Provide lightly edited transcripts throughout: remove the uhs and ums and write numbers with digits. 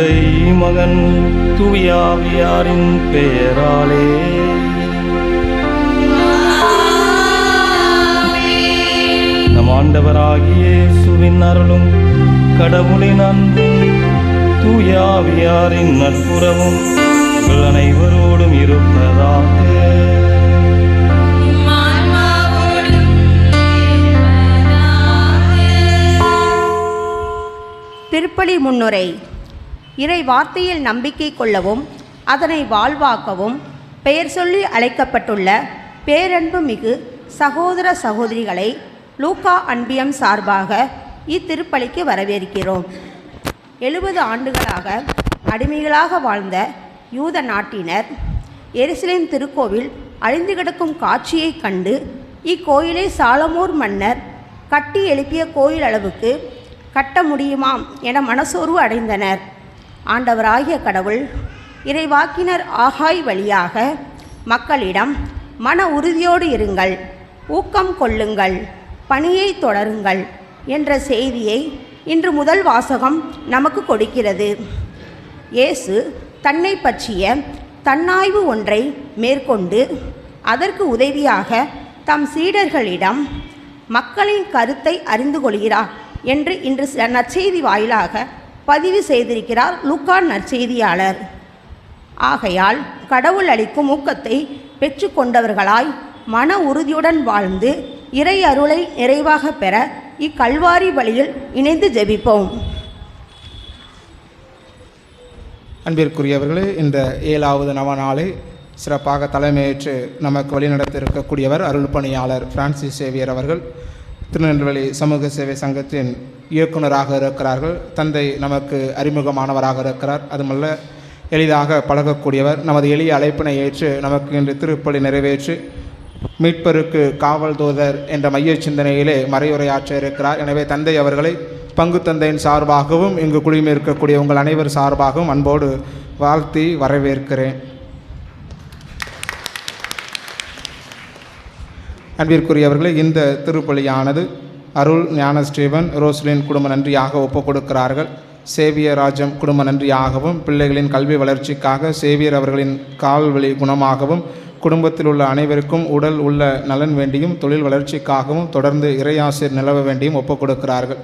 தந்தை மகன் தூயாவியாரின் பெயராலே. நம் ஆண்டவராகிய இயேசுவின் அருளும் கடவுளின் அன்பும் தூயாவியாரின் நட்புறவும் உங்கள் அனைவரோடும் இருப்பதாக. திருப்பலி முன்னுரை. இறை வார்த்தையில் நம்பிக்கை கொள்ளவும் அதனை வாழ்வாக்கவும் பெயர் சொல்லி அழைக்கப்பட்டுள்ள பேரன்பு மிகு சகோதர சகோதரிகளை லூக்கா அன்பியம் சார்பாக இத்திருப்பலிக்கு வரவேற்கிறோம். 70 ஆண்டுகளாக அடிமைகளாக வாழ்ந்த யூத நாட்டினர் எருசலேம் திருக்கோவில் அழிந்து கிடக்கும் காட்சியை கண்டு இக்கோயிலை சாலமோன் மன்னர் கட்டி எழுப்பிய கோயில் அளவுக்கு கட்ட முடியுமாம் என மனசோர்வு அடைந்தனர். ஆண்டவராகிய கடவுள் இறைவாக்கினர் ஆகாய் வழியாக மக்களிடம் மன உறுதியோடு இருங்கள், ஊக்கம் கொள்ளுங்கள், பணியை தொடருங்கள் என்ற செய்தியை இன்று முதல் வாசகம் நமக்கு கொடுக்கிறது. இயேசு தன்னை பற்றிய தன்னாய்வு ஒன்றை மேற்கொண்டு அதற்கு உதவியாக தம் சீடர்களிடம் மக்களின் கருத்தை அறிந்து கொள்கிறார் என்று இன்று நற்செய்தி வாயிலாக பதிவு செய்திருக்கிறார் லூக்கா நற்செய்தியாளர். ஆகையால் கடவுள் அளிக்கும் ஊக்கத்தை பெற்று கொண்டவர்களாய் மன உறுதியுடன் வாழ்ந்து இறை அருளை நிறைவாக பெற இக்கல்வாரி வழியில் இணைந்து ஜெபிப்போம். அன்பிற்குரியவர்களே, இந்த 7வது நவநாளை சிறப்பாக தலைமையேற்று நமக்கு வழிநடத்தியிருக்கக்கூடியவர் அருள் பணியாளர் பிரான்சிஸ் சேவியர் அவர்கள். திருநெல்வேலி சமூக சேவை சங்கத்தின் இயக்குநராக இருக்கிறார்கள். தந்தை நமக்கு அறிமுகமானவராக இருக்கிறார். அதுமல்ல, எளிதாக பழகக்கூடியவர். நமது எளிய அழைப்பினை ஏற்று நமக்கு இன்று திருப்பலி நிறைவேற்றி மீட்பருக்கு காவல் தூதர் என்ற மைய சிந்தனையிலே மறையுரையாற்ற இருக்கிறார். எனவே தந்தை அவர்களை பங்கு தந்தையின் சார்பாகவும் இங்கு குழுமியிருக்கக்கூடிய உங்கள் அனைவர் சார்பாகவும் அன்போடு வாழ்த்தி வரவேற்கிறேன். அன்பிற்குரியவர்களே, இந்த திருப்பலியானது அருள் ஞான ஸ்டீவன் ரோஸ்லின் குடும்ப நன்றியாக ஒப்புக் கொடுக்கிறார்கள். சேவியர் ராஜம் குடும்ப நன்றியாகவும், பிள்ளைகளின் கல்வி வளர்ச்சிக்காக சேவியர் அவர்களின் கால்வழி குணமாகவும், குடும்பத்தில் உள்ள அனைவருக்கும் உடல் உள்ள நலன் வேண்டியும், தொழில் வளர்ச்சிக்காகவும் தொடர்ந்து இறையாசிர் நிலவ வேண்டியும் ஒப்புக் கொடுக்கிறார்கள்.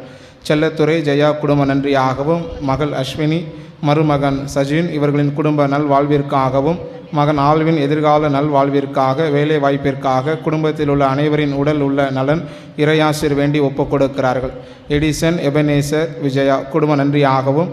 செல்லத்துறை ஜெயா குடும்ப நன்றியாகவும், மகள் அஸ்வினி, மருமகன் சஜின் இவர்களின் குடும்ப நல்வாழ்விற்காகவும், மகன் ஆல்வின் எதிர்கால நல்வாழ்விற்காக, வேலை வாய்ப்பிற்காக, குடும்பத்தில் உள்ள அனைவரின் உடல் உள்ள நலன் இறையாசிர் வேண்டி ஒப்புக் கொடுக்கிறார்கள். எடிசன், எபனேசர், விஜயா குடும்ப நன்றியாகவும்,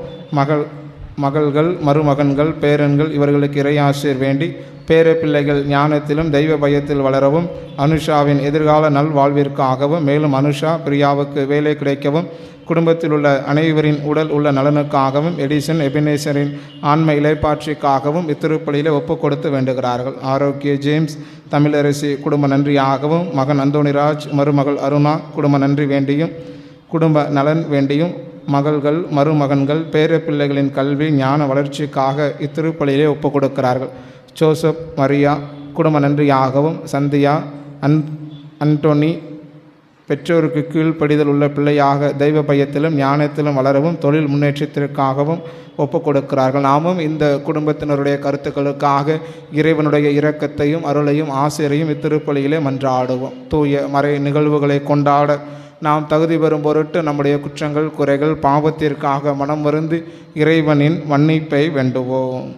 மகள்கள், மருமகன்கள், பேரன்கள் இவர்களுக்கு இறையாசிர் வேண்டி பேர பிள்ளைகள் ஞானத்திலும் தெய்வ பயத்தில் வளரவும், அனுஷாவின் எதிர்கால நல்வாழ்விற்காகவும், மேலும் அனுஷா பிரியாவுக்கு வேலை கிடைக்கவும், குடும்பத்தில் உள்ள அனைவரின் உடல் உள்ள நலனுக்காகவும், எடிசன் எபினேசரின் ஆன்ம இலைப்பாட்சிக்காகவும் இத்திருப்பலியிலே ஒப்புக் கொடுத்து வேண்டுகிறார்கள். ஆரோக்கிய ஜேம்ஸ் தமிழரசி குடும்ப நன்றியாகவும், மகன் அந்தோணிராஜ், மருமகள் அருணா குடும்ப நன்றி வேண்டியும், குடும்ப நலன் வேண்டியும், மகள்கள், மருமகன்கள், பேர பிள்ளைகளின் கல்வி ஞான வளர்ச்சிக்காக இத்திருப்பலியிலே ஒப்புக் கொடுக்கிறார்கள். ஜோசப் மரியா குடும்ப நன்றியாகவும், சந்தியா அன்டோனி பெற்றோருக்கு கீழ்ப்படிதல் உள்ள பிள்ளையாக தெய்வ பயத்திலும் ஞானத்திலும் வளரவும் தொழில் முன்னேற்றத்திற்காகவும் ஒப்புக் கொடுக்கிறார்கள். நாமும் இந்த குடும்பத்தினருடைய கருத்துக்களுக்காக இறைவனுடைய இரக்கத்தையும் அருளையும் ஆசிரியையும் இத்திருப்பலியிலே மன்றாடுவோம். தூய மறை நிகழ்வுகளை கொண்டாட நாம் தகுதி பெறும் பொருட்டு நம்முடைய குற்றங்கள் குறைகள் பாவத்திற்காக மனம் வருந்தி இறைவனின் மன்னிப்பை வேண்டுவோம்.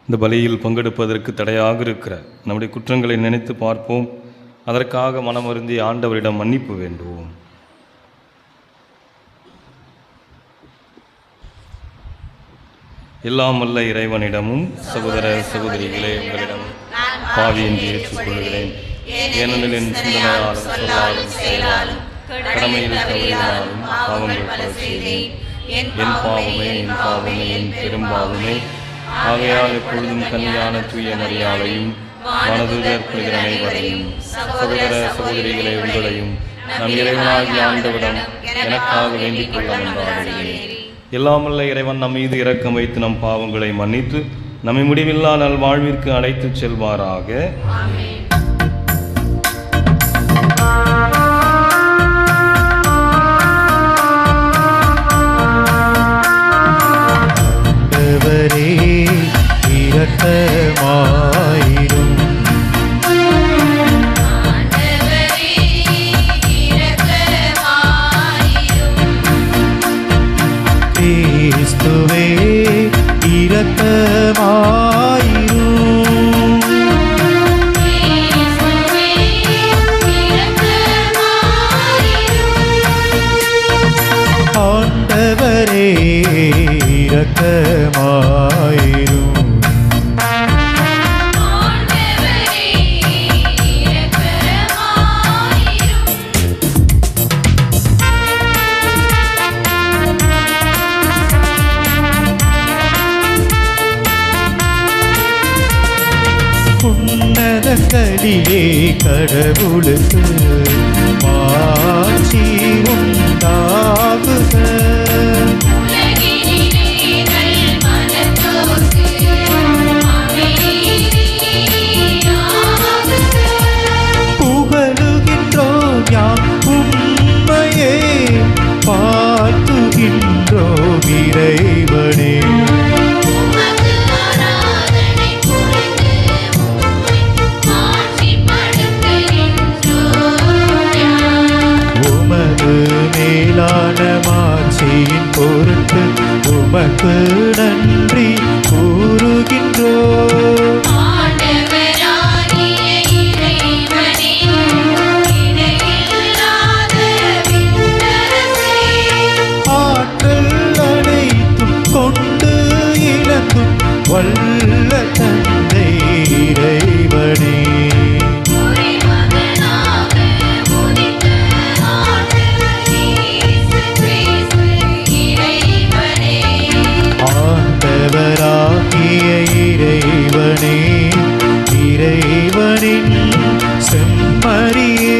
இந்த பலியில் பங்கெடுப்பதற்கு தடையாக இருக்கிற நம்முடைய குற்றங்களை நினைத்து பார்ப்போம். அதற்காக மனமருந்தி ஆண்டவரிடம் மன்னிப்பு வேண்டுவோம். எல்லாம் வல்ல இறைவனிடமும் சகோதர சகோதரிகளே உங்களிடம் பாவி என்று ஏற்றுக்கொள்கிறேன். ஏனெனில் என் சிந்தனையாலும் சொல்லாலும் செயலாலும் கடமையில் தவறினாலும் பாவங்கள் பல செய்தேன். என் பாவமே என் பெரும்பாவமே. ஆகையால் எப்பொழுதும் கன்னியான தூய மரியாதையும் வானதூதர் புனிதர் அனைவரையும் சகோதர சகோதரிகளை உங்களையும் நம் இறைவனாகிய ஆண்டவரிடம் எனக்காக வேண்டிக் கொள்ள மன்றாடுகிறேன். எல்லாமல்ல இறைவன் நம் மீது இரக்கம் வைத்து நம் பாவங்களை மன்னித்து நம்மை முடிவில்லா நல்வாழ்விற்கு அழைத்துச் செல்வாராக. கிறிஸ்துவே இரக்கமாயிரும். ஆண்டவரே இரக்கமாயிரும். உன்னதங்களிலே கடவுளுக்கு மாட்சி உண்டாகுக. புகழுகின்றோம் யாம் உம்மையே, வாழ்த்துகின்றோம் இறைவனே. மேலான மாட்சியின் பொருட்டு உமக்கு நன்றி கூறுகின்றோம். ஆற்றல் அனைத்தும் கொண்டு இழக்கும் வல்ல தந்தை இறைவனே. ஆண்டவராகிய இறைவனே, இறைவனின் செம்மறியே,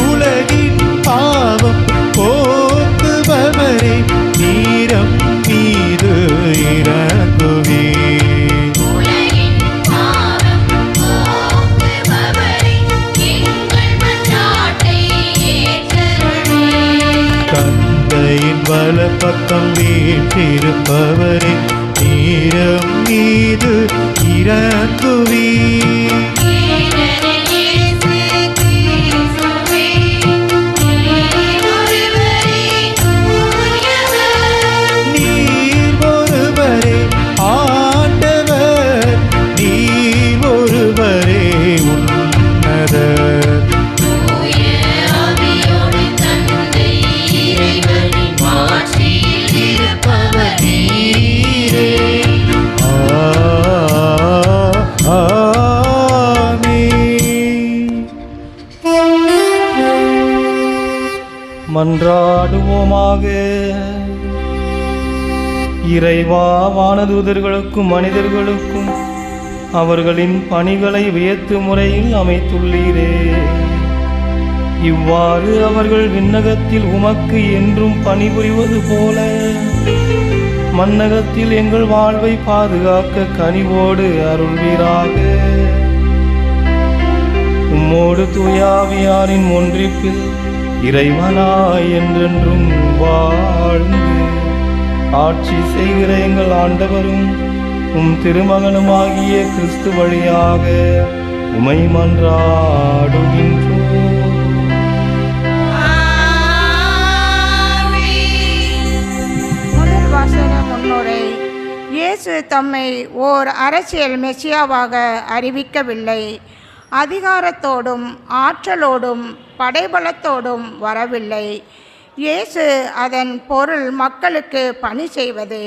உலகின் பாவம் போக்குபவரே, நீரம் மீது இறங்குவே. தந்தையின் வலப்பக்கம் வீற்றிருப்பவரே, நீரம் மீது இறங்குவே. நீர் ஒருவரே ஆண்டவர், நீர் ஒருவரே உன்னதர். மன்றாடுவோமாக. இறைவா, வானதூதர்களுக்கும் மனிதர்களுக்கும் அவர்களின் பணிகளை வியத்து முறையில் அமைத்துள்ளீரே. இவ்வாறு அவர்கள் விண்ணகத்தில் உமக்கு என்றும் பணிபுரிவது போல மண்ணகத்தில் எங்கள் வாழ்வை பாதுகாக்க கனிவோடு அருள்வீராக. உம்மோடு தூயாவியாரின் ஒன்றிப்பில் இறைவனாய் என்றென்றும் வாழ்ந்து ஆட்சி செய்கிற எங்கள் ஆண்டவரும் உம் திருமகனுமாகிய கிறிஸ்து வழியாக உமை மன்றாடுகின்றோம். முதல் வாசக முன்னுரை. இயேசு தம்மை ஓர் அரசியல் மெசியாவாக அறிவிக்கவில்லை. அதிகாரத்தோடும் ஆற்றலோடும் படைபலத்தோடும் வரவில்லை. இயேசு அதன் பொருள் மக்களுக்கு பணி செய்வது.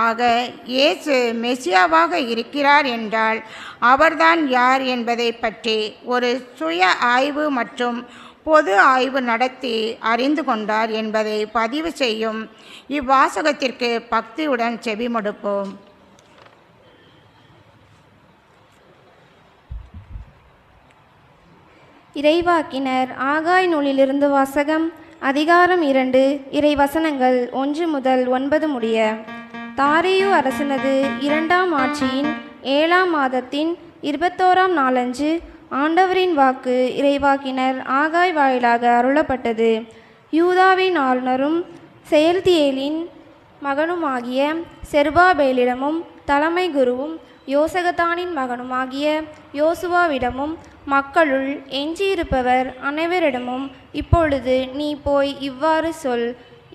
ஆக இயேசு மெசியாவாக இருக்கிறார் என்றால் அவர்தான் யார் என்பதை பற்றி ஒரு சுய ஆய்வு மற்றும் பொது ஆய்வு நடத்தி அறிந்து கொண்டார் என்பதை பதிவு செய்யும் இவ்வாசகத்திற்கு பக்தியுடன் செவிமடுப்போம். இறைவாக்கினர் ஆகாய் நூலிலிருந்து வாசகம். அதிகாரம் 2, இறைவசனங்கள் 1 முதல் 9 முடிய. தாரியு அரசனது 2ஆம் ஆட்சியின் 7ஆம் மாதத்தின் 21ஆம் நாளன்று ஆண்டவரின் வாக்கு இறைவாக்கினர் ஆகாய் வாயிலாக அருளப்பட்டது. யூதாவின் ஆளுநரும் செயல்தியேலின் மகனுமாகிய செருபாபேலிடமும் தலைமை குருவும் யோசகத்தானின் மகனுமாகிய யோசுவாவிடமும் மக்களுள் எஞ்சியிருப்பவர் அனைவரிடமும் இப்பொழுது நீ போய் இவ்வாறு சொல்,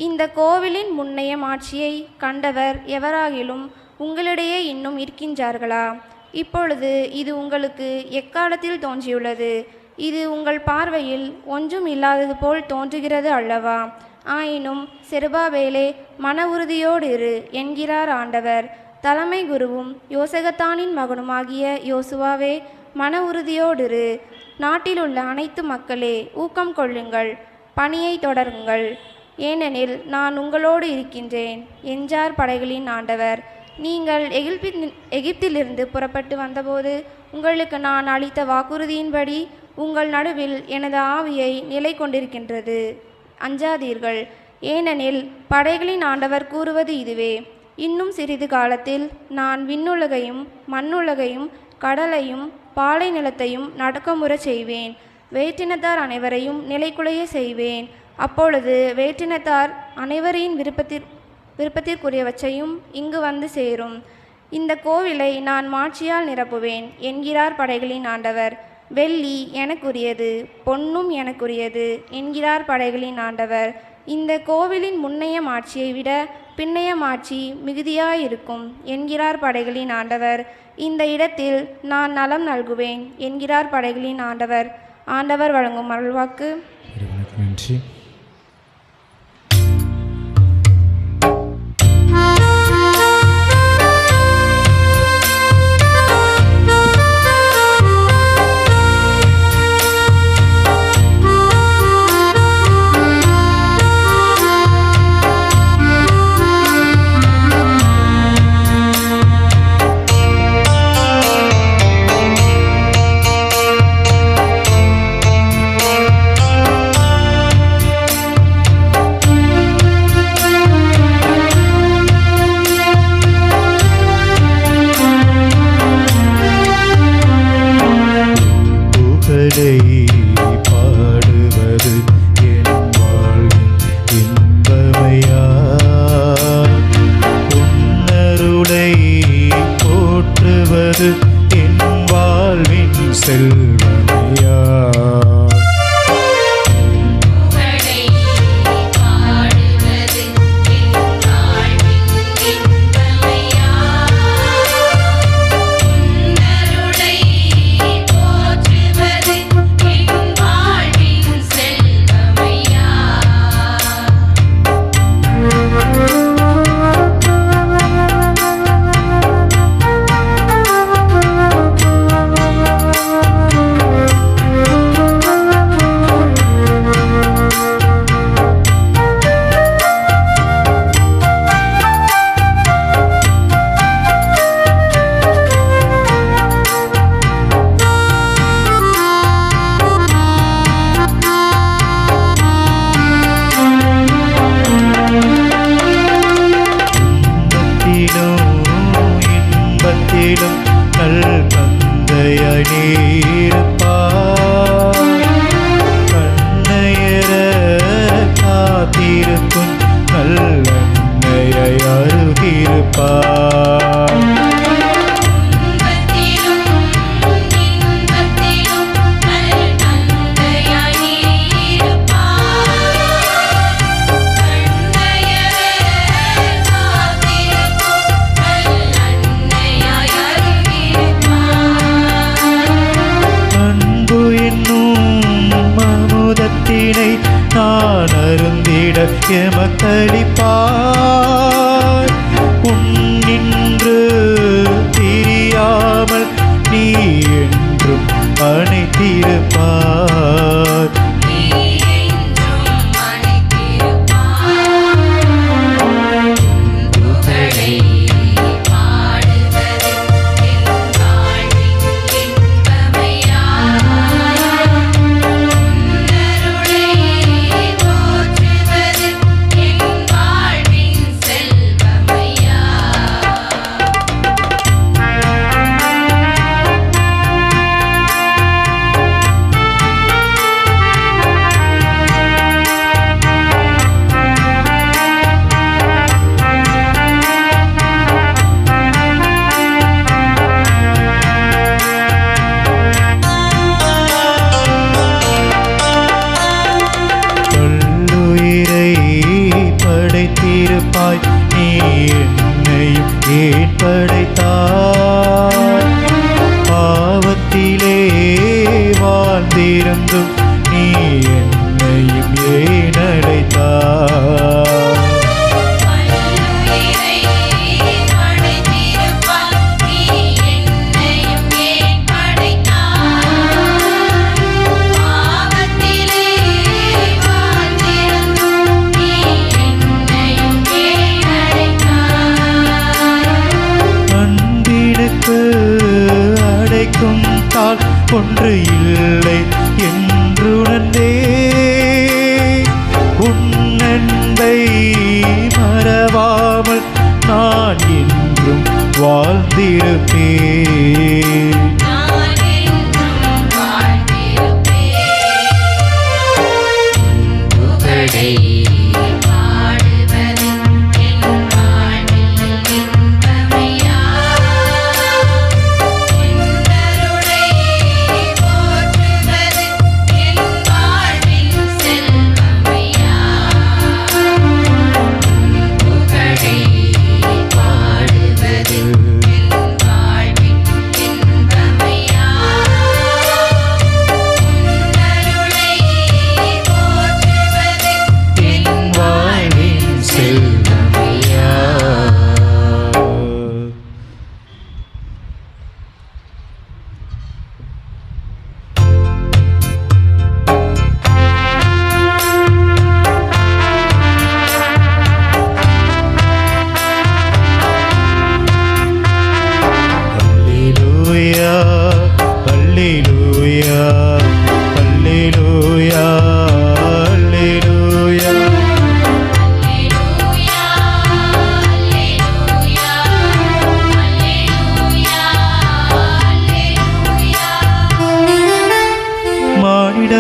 இந்த கோவிலின் முன்னைய மாட்சியை கண்டவர் எவராகிலும் உங்களிடையே இன்னும் இருக்கின்றார்களா? இப்பொழுது இது உங்களுக்கு எக்காலத்தில் தோன்றியுள்ளது? இது உங்கள் பார்வையில் ஒன்றும் இல்லாதது போல் தோன்றுகிறது அல்லவா? ஆயினும் செருபாபேலே, மன உறுதியோடு இரு என்கிறார் ஆண்டவர். தலைமை குருவும் யோசகத்தானின் மகனுமாகிய யோசுவாவே, மன உறுதியோடிரு. நாட்டிலுள்ள அனைத்து மக்களே, ஊக்கம் கொள்ளுங்கள், பணியை தொடருங்கள், ஏனெனில் நான் உங்களோடு இருக்கின்றேன் என்றார் படைகளின் ஆண்டவர். நீங்கள் எகிப்திலிருந்து புறப்பட்டு வந்தபோது உங்களுக்கு நான் அளித்த வாக்குறுதியின்படி உங்கள் நடுவில் எனது ஆவியை நிலை கொண்டிருக்கின்றது. அஞ்சாதீர்கள், ஏனெனில் படைகளின் ஆண்டவர் கூறுவது இதுவே: இன்னும் சிறிது காலத்தில் நான் விண்ணுலகையும் மண்ணுலகையும் கடலையும் பாலை நிலத்தையும் நடக்கமுறச் செய்வேன். வேற்றினத்தார் அனைவரையும் நிலைக்குலைய செய்வேன். அப்பொழுது வேற்றினத்தார் அனைவரின் விருப்பத்திற்குரியவற்றையும் இங்கு வந்து சேரும். இந்த கோவிலை நான் மாட்சியால் நிரப்புவேன் என்கிறார் படைகளின் ஆண்டவர். வெள்ளி எனக்குரியது, பொன்னும் எனக்குரியது என்கிறார் படைகளின் ஆண்டவர். இந்த கோவிலின் முன்னைய மாட்சியை விட பின்னைய மாட்சி மிகுதியாயிருக்கும் என்கிறார் படைகளின் ஆண்டவர். இந்த இடத்தில் நான் நலம் நல்குவேன் என்கிறார் படைகளின் ஆண்டவர். ஆண்டவர் வழங்கும் அருள்வாக்கு. நன்றி. பாடுவது என் வாழ்வின் இன்பமையா, உன்னருளை போற்றுவது என் வாழ்வின் செல்வமையா. நான் அருந்திட எமக்களிப்பாய், உன்னின்று பிரியாமல் நீ என்றும் அணைத்திருப்பாய். வாழ்ந்திருந்தும் நீ என்னையும் ஏன் அழைத்தாய்? அடைக்கும் தாள் ஒன்று இல்லை என்றுணர்ந்தே உன்னன்பை மறவாமல் நான் என்றும் வாழ்ந்திருப்பேன்.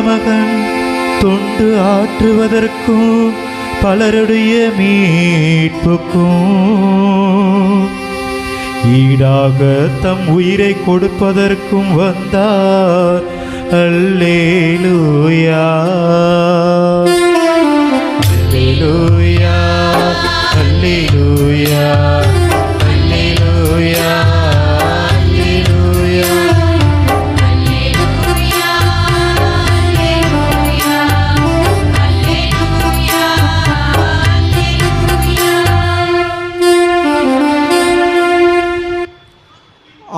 மகன் தொண்டு ஆற்றுவதற்கும் பலருடைய மீட்புக்கும் ஈடாக தம் உயிரை கொடுப்பதற்கும் வந்தார். அல்லேலூயா அல்லேலூயா அல்லேலூயா அல்லேலூயா அல்லேலூயா.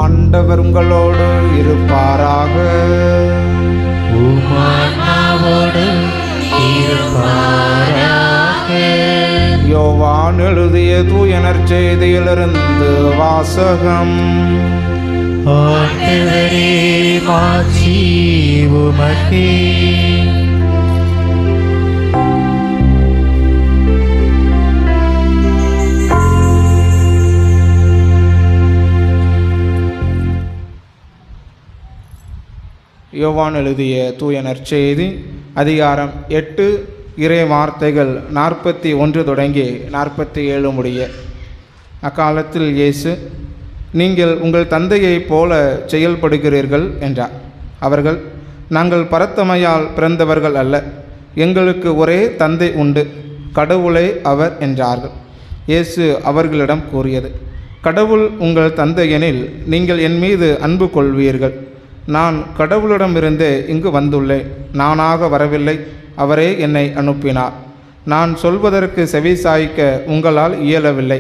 ஆண்டவர் உங்களோடு இருப்பாராக. உம்மாவோடு இருப்பாராக. யோவான் எழுதிய தூய நற்செய்தியிலிருந்து வாசகம். ஆண்டவரே மாட்சி உமக்கே. யோவான் எழுதிய தூய நற்செய்தி அதிகாரம் 8 இறை வார்த்தைகள் 41 தொடங்கி 47 முடிய. அக்காலத்தில் இயேசு, நீங்கள் உங்கள் தந்தையைப் போல செயல்படுகிறீர்கள் என்றார். அவர்கள், நாங்கள் பரத்தமையால் பிறந்தவர்கள் அல்ல, எங்களுக்கு ஒரே தந்தை உண்டு, கடவுளே அவர் என்றார்கள். இயேசு அவர்களிடம் கூறியது, கடவுள் உங்கள் தந்தையெனில் நீங்கள் என் மீது அன்பு கொள்வீர்கள். நான் கடவுளிடமிருந்தே இங்கு வந்துள்ளேன், நானாக வரவில்லை, அவரே என்னை அனுப்பினார். நான் சொல்வதற்கு செவிசாய்க்க உங்களால் இயலவில்லை,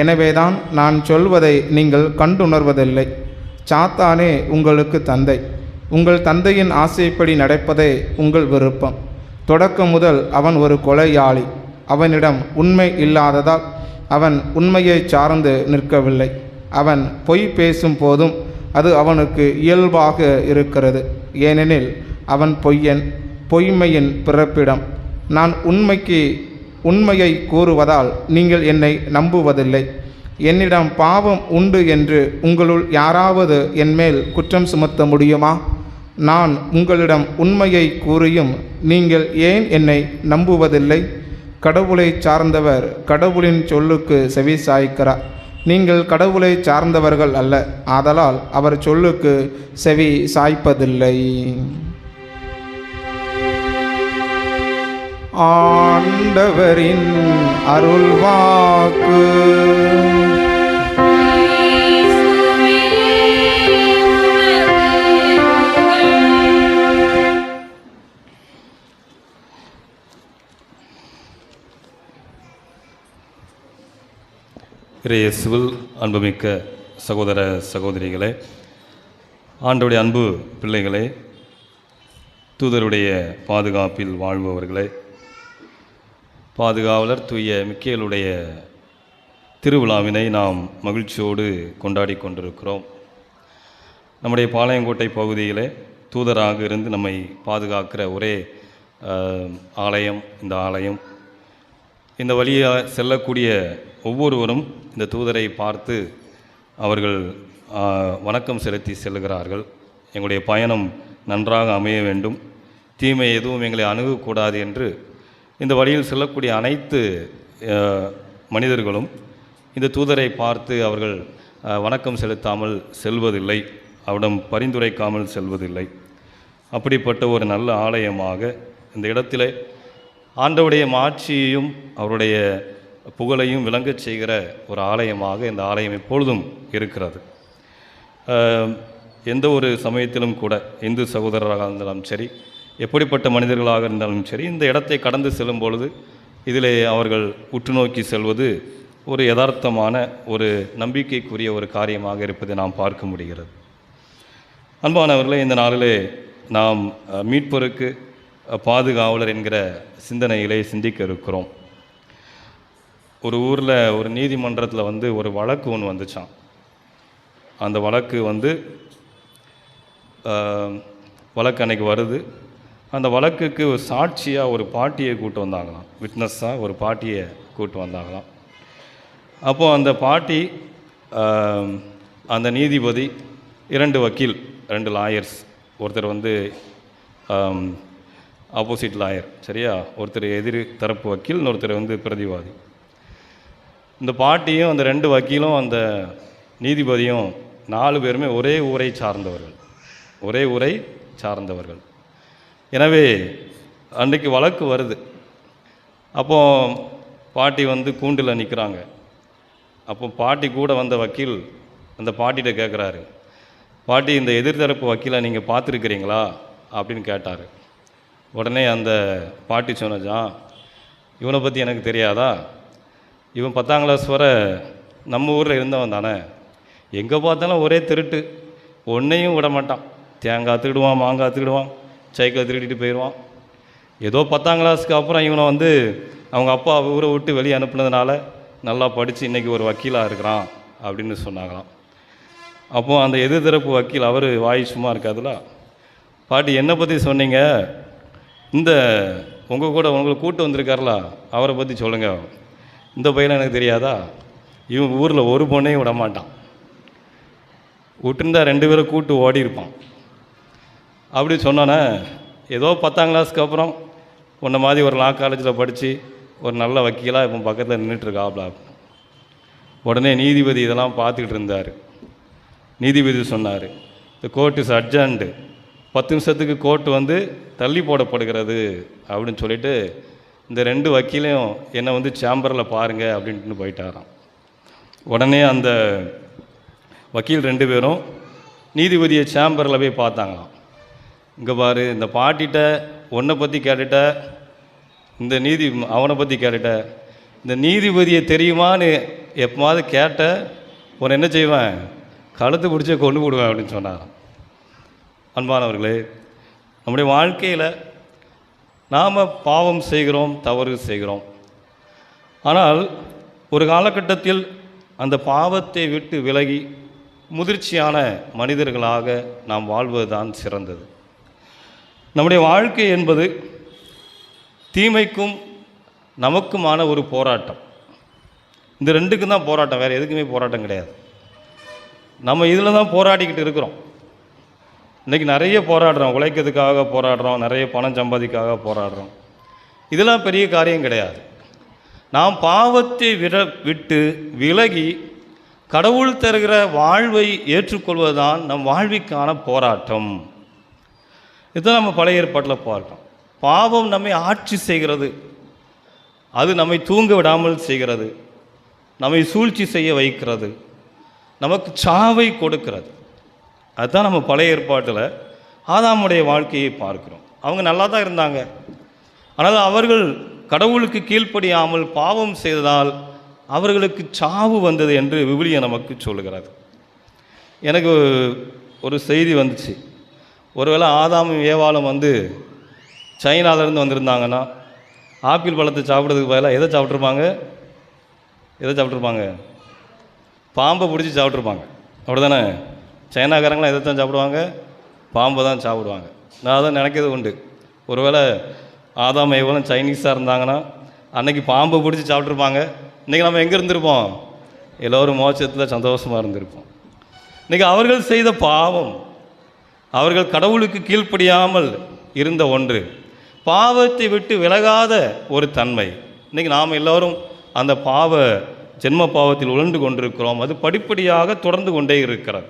எனவேதான் நான் சொல்வதை நீங்கள் கண்டுணர்வதில்லை. சாத்தானே உங்களுக்கு தந்தை, உங்கள் தந்தையின் ஆசைப்படி நடப்பதே உங்கள் விருப்பம். தொடக்கம் முதல் அவன் ஒரு கொலையாளி, அவனிடம் உண்மை இல்லாததால் அவன் உண்மையை சார்ந்து நிற்கவில்லை. அவன் பொய் பேசும் போதும் அது அவனுக்கு இயல்பாக இருக்கிறது, ஏனெனில் அவன் பொய்யன், பொய்மையின் பிறப்பிடம். நான் உண்மையை கூறுவதால் நீங்கள் என்னை நம்புவதில்லை. என்னிடம் பாவம் உண்டு என்று உங்களுள் யாராவது என்மேல் குற்றம் சுமத்த முடியுமா? நான் உங்களிடம் உண்மையை கூறியும் நீங்கள் ஏன் என்னை நம்புவதில்லை? கடவுளை சார்ந்தவர் கடவுளின் சொல்லுக்கு செவி சாய்க்கிறார். நீங்கள் கடவுளை சார்ந்தவர்கள் அல்ல, ஆதலால் அவர் சொல்லுக்கு செவி சாய்ப்பதில்லை. ஆண்டவரின் அருள்வாக்கு. இயேசுவில் அன்புமிக்க சகோதர சகோதரிகளே, ஆண்டவருடைய அன்பு பிள்ளைகளே, தூதருடைய பாதுகாப்பில் வாழ்பவர்களே, பாதுகாவலர் தூய மிக்கேலுடைய திருவிழாவினை நாம் மகிழ்ச்சியோடு கொண்டாடி கொண்டிருக்கிறோம். நம்முடைய பாளையங்கோட்டை பகுதியிலே தூதராக இருந்து நம்மை பாதுகாக்கிற ஒரே ஆலயம் இந்த ஆலயம். இந்த வழியாக செல்லக்கூடிய ஒவ்வொருவரும் இந்த தூதரை பார்த்து அவர்கள் வணக்கம் செலுத்தி செல்கிறார்கள். எங்களுடைய பயணம் நன்றாக அமைய வேண்டும், தீமை எதுவும் எங்களை அணுகக்கூடாது என்று இந்த வழியில் செல்லக்கூடிய அனைத்து மனிதர்களும் இந்த தூதரை பார்த்து அவர்கள் வணக்கம் செலுத்தாமல் செல்வதில்லை, அவரிடம் பரிந்துரைக்காமல் செல்வதில்லை. அப்படிப்பட்ட ஒரு நல்ல ஆலயமாக இந்த இடத்திலே ஆண்டவருடைய மாட்சியையும் அவருடைய புகழையும் விளங்கச் செய்கிற ஒரு ஆலயமாக இந்த ஆலயம் எப்பொழுதும் இருக்கிறது. எந்த ஒரு சமயத்திலும் கூட இந்து சகோதரராக இருந்தாலும் சரி, எப்படிப்பட்ட மனிதர்களாக இருந்தாலும் சரி, இந்த இடத்தை கடந்து செல்லும் பொழுது இதிலே அவர்கள் உற்று நோக்கி செல்வது ஒரு யதார்த்தமான ஒரு நம்பிக்கைக்குரிய ஒரு காரியமாக இருப்பதை நாம் பார்க்க முடிகிறது. அன்பானவர்களே, இந்த நாளிலே நாம் மீட்பருக்கு பாதுகாவலர் என்கிற சிந்தனையிலே சிந்திக்க இருக்கிறோம். ஒரு ஊரில் ஒரு நீதிமன்றத்தில் ஒரு வழக்கு ஒன்று வந்துச்சான். அந்த வழக்கு வழக்கு அன்னைக்கு வருது. அந்த வழக்குக்கு ஒரு சாட்சியாக ஒரு பாட்டியை கூட்டு வந்தாங்களாம், விட்னஸாக ஒரு பாட்டியை கூட்டு வந்தாங்களாம். அப்போது அந்த பாட்டி, அந்த நீதிபதி, 2 வக்கீல், 2 லாயர்ஸ், ஒருத்தர் ஆப்போசிட் லாயர், சரியா, ஒருத்தர் எதிர் தரப்பு வக்கீல், இன்னொருத்தர் பிரதிவாதி. இந்த பாட்டியும் அந்த 2 வக்கீலும் அந்த நீதிபதியும் 4 பேருமே ஒரே ஊரை சார்ந்தவர்கள். எனவே அன்றைக்கு வழக்கு வருது. அப்போது பாட்டி கூண்டில் நிற்கிறாங்க. அப்போ பாட்டி கூட வந்த வக்கீல் அந்த பாட்டிகிட்ட கேட்குறாரு, பாட்டி, இந்த எதிர்த்தரப்பு வக்கீலை நீங்கள் பார்த்துருக்கிறீங்களா அப்படின்னு கேட்டார். உடனே அந்த பாட்டி சொன்னஜான், இவனை பற்றி எனக்கு தெரியாதா, இவன் 10ஆம் கிளாஸ் வரை நம்ம ஊரில் இருந்தவன் தானே, எங்கே பார்த்தாலும் ஒரே திருட்டு, ஒன்றையும் விட மாட்டான், தேங்காய் திருடுவான், மாங்காய் திருடுவான், சைக்கிள் திருடிட்டு போயிடுவான். ஏதோ 10ஆம் கிளாஸுக்கு அப்புறம் இவனை அவங்க அப்பா ஊரை விட்டு வெளியே அனுப்புனதுனால நல்லா படித்து இன்றைக்கி ஒரு வக்கீலாக இருக்கிறான் அப்படின்னு சொன்னாங்களாம். அப்போது அந்த எதிர்த்தரப்பு வக்கீல் அவர் வாய் சும்மா இருக்காதுல்ல, பாட்டி என்னை பற்றி சொன்னீங்க, இந்த உங்களை கூட்டு வந்திருக்கார்ல அவரை பற்றி சொல்லுங்கள், இந்த பையனை எனக்கு தெரியாதா, இவன் ஊரில் ஒரு பொண்ணையும் விட மாட்டான், விட்டுருந்தா 2 பேரை கூட்டு ஓடி இருப்பான் அப்படி சொன்னோன்னே, ஏதோ 10ஆம் கிளாஸுக்கு அப்புறம் உன்னை மாதிரி ஒரு லா காலேஜில் படித்து ஒரு நல்ல வக்கீலாக இப்போ பக்கத்தில் நின்றுட்டுருக்காப்ல. உடனே நீதிபதி இதெல்லாம் பார்த்துக்கிட்டு இருந்தார். நீதிபதி சொன்னார், இந்த கோர்ட் இஸ் அர்ஜென்ட், 10 நிமிஷத்துக்கு கோர்ட்டு தள்ளி போடப்படுகிறது அப்படின்னு சொல்லிட்டு இந்த 2 வக்கீலையும் என்னை சேம்பரில் பாருங்கள் அப்படின்ட்டு போயிட்டாராம். உடனே அந்த வக்கீல் 2 பேரும் நீதிபதியை சேம்பரில் போய் பார்த்தாங்களாம். இங்கே பாரு, இந்த பாட்டிகிட்ட உன்னை பற்றி கேட்டுட்ட, இந்த அவனை பற்றி கேட்டுட்ட, இந்த நீதிபதியை தெரியுமான்னு எப்போது கேட்ட உன்னை என்ன செய்வேன், கழுத்து பிடிச்ச கொண்டு போடுவேன் அப்படின்னு சொன்னாராம். அன்பானவர்களே, நம்முடைய வாழ்க்கையில் நாம் பாவம் செய்கிறோம், தவறு செய்கிறோம். ஆனால் ஒரு காலகட்டத்தில் அந்த பாவத்தை விட்டு விலகி முதிர்ச்சியான மனிதர்களாக நாம் வாழ்வதுதான் சிறந்தது. நம்முடைய வாழ்க்கை என்பது தீமைக்கும் நமக்குமான ஒரு போராட்டம். இந்த 2க்கும் தான் போராட்டம், வேறு எதுக்குமே போராட்டம் கிடையாது. நம்ம இதில் தான் போராடிக்கிட்டு இருக்கிறோம். இன்றைக்கி நிறைய போராடுறோம், உழைக்கிறதுக்காக போராடுறோம், நிறைய பணம் சம்பாதிக்காக போராடுறோம். இதெல்லாம் பெரிய காரியம் கிடையாது. நாம் பாவத்தை விட்டு விலகி கடவுள் தருகிற வாழ்வை ஏற்றுக்கொள்வதுதான் நம் வாழ்விற்கான போராட்டம். இதுதான் நம்ம பழைய ஏற்பாட்டில் பார்க்கிறோம். பாவம் நம்மை ஆட்சி செய்கிறது, அது நம்மை தூங்க விடாமல் செய்கிறது, நம்மை சூழ்ச்சி செய்ய வைக்கிறது, நமக்கு சாவை கொடுக்கிறது. அதுதான் நம்ம பழைய ஏற்பாட்டில் ஆதாமுடைய வாழ்க்கையை பார்க்கிறோம். அவங்க நல்லா தான் இருந்தாங்க, ஆனால் அவர்கள் கடவுளுக்கு கீழ்ப்படியாமல் பாவம் செய்ததால் அவர்களுக்கு சாவு வந்தது என்று விவிலியம் நமக்கு சொல்லுகிறது. எனக்கு ஒரு செய்தி வந்துச்சு. ஒருவேளை ஆதாமும் ஏவாளும் வந்து சைனாவிலேருந்து வந்திருந்தாங்கன்னா ஆப்பிள் பழத்தை சாப்பிட்றதுக்கு பதிலாக எதை சாப்பிட்ருப்பாங்க? பாம்பை பிடிச்சி சாப்பிட்ருப்பாங்க. அப்படி தானே? சைனாக்காரங்களாம் எதை தான் சாப்பிடுவாங்க? பாம்பை தான் சாப்பிடுவாங்க. நான் அதான் நினைக்கிறது உண்டு. ஒருவேளை ஆதாம் ஏவாளும் சைனீஸாக இருந்தாங்கன்னா அன்றைக்கி பாம்பை பிடிச்சி சாப்பிட்ருப்பாங்க. இன்றைக்கி நம்ம எங்கே இருந்திருப்போம்? எல்லோரும் மோட்சத்தில் சந்தோஷமாக இருந்திருப்போம். இன்றைக்கி அவர்கள் செய்த பாவம், அவர்கள் கடவுளுக்கு கீழ்ப்படியாமல் இருந்த ஒன்று, பாவத்தை விட்டு விலகாத ஒரு தன்மை. இன்றைக்கி நாம் எல்லோரும் அந்த ஜென்ம பாவத்தில் உழண்டு கொண்டிருக்கிறோம். அது படிப்படியாக தொடர்ந்து கொண்டே இருக்கிறது.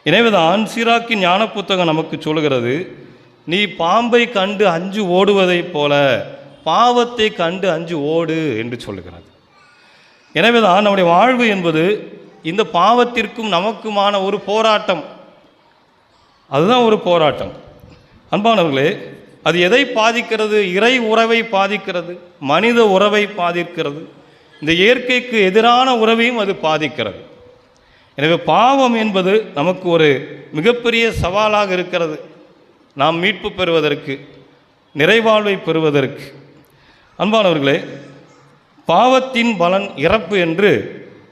எனவேதான் சீராக்கின் ஞான புத்தகம் நமக்கு சொல்கிறது, நீ பாம்பை கண்டு அஞ்சு ஓடுவதைப் போல பாவத்தை கண்டு அஞ்சு ஓடு என்று சொல்லுகிறது. எனவேதான் நம்முடைய வாழ்வு என்பது இந்த பாவத்திற்கும் நமக்குமான ஒரு போராட்டம். அதுதான் ஒரு போராட்டம். அன்பானவர்களே, அது எதை பாதிக்கிறது? இறை உறவை பாதிக்கிறது, மனித உறவை பாதிக்கிறது, இந்த இயற்கைக்கு எதிரான உறவையும் அது பாதிக்கிறது. எனவே பாவம் என்பது நமக்கு ஒரு மிகப்பெரிய சவாலாக இருக்கிறது. நாம் மீட்பு பெறுவதற்கு, நிறைவாழ்வை பெறுவதற்கு. அன்பானவர்களே, பாவத்தின் பலன் இறப்பு என்று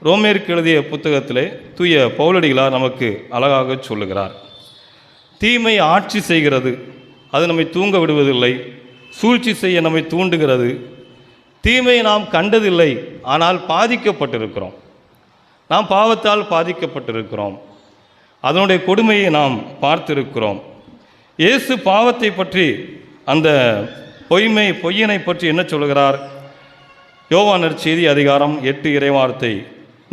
ரோமேற்கு எழுதிய புத்தகத்திலே தூய பவுலடிகளார் நமக்கு அழகாக சொல்லுகிறார். தீமை ஆட்சி செய்கிறது, அது நம்மை தூங்க விடுவதில்லை, சூழ்ச்சி செய்ய நம்மை தூண்டுகிறது. தீமையை நாம் கண்டதில்லை, ஆனால் பாதிக்கப்பட்டிருக்கிறோம். நாம் பாவத்தால் பாதிக்கப்பட்டிருக்கிறோம். அதனுடைய கொடுமையை நாம் பார்த்திருக்கிறோம். இயேசு பாவத்தை பற்றி, அந்த பொய்யனை பற்றி என்ன சொல்கிறார்? யோவான் நற்செய்தி அதிகாரம் 8 இறைவார்த்தை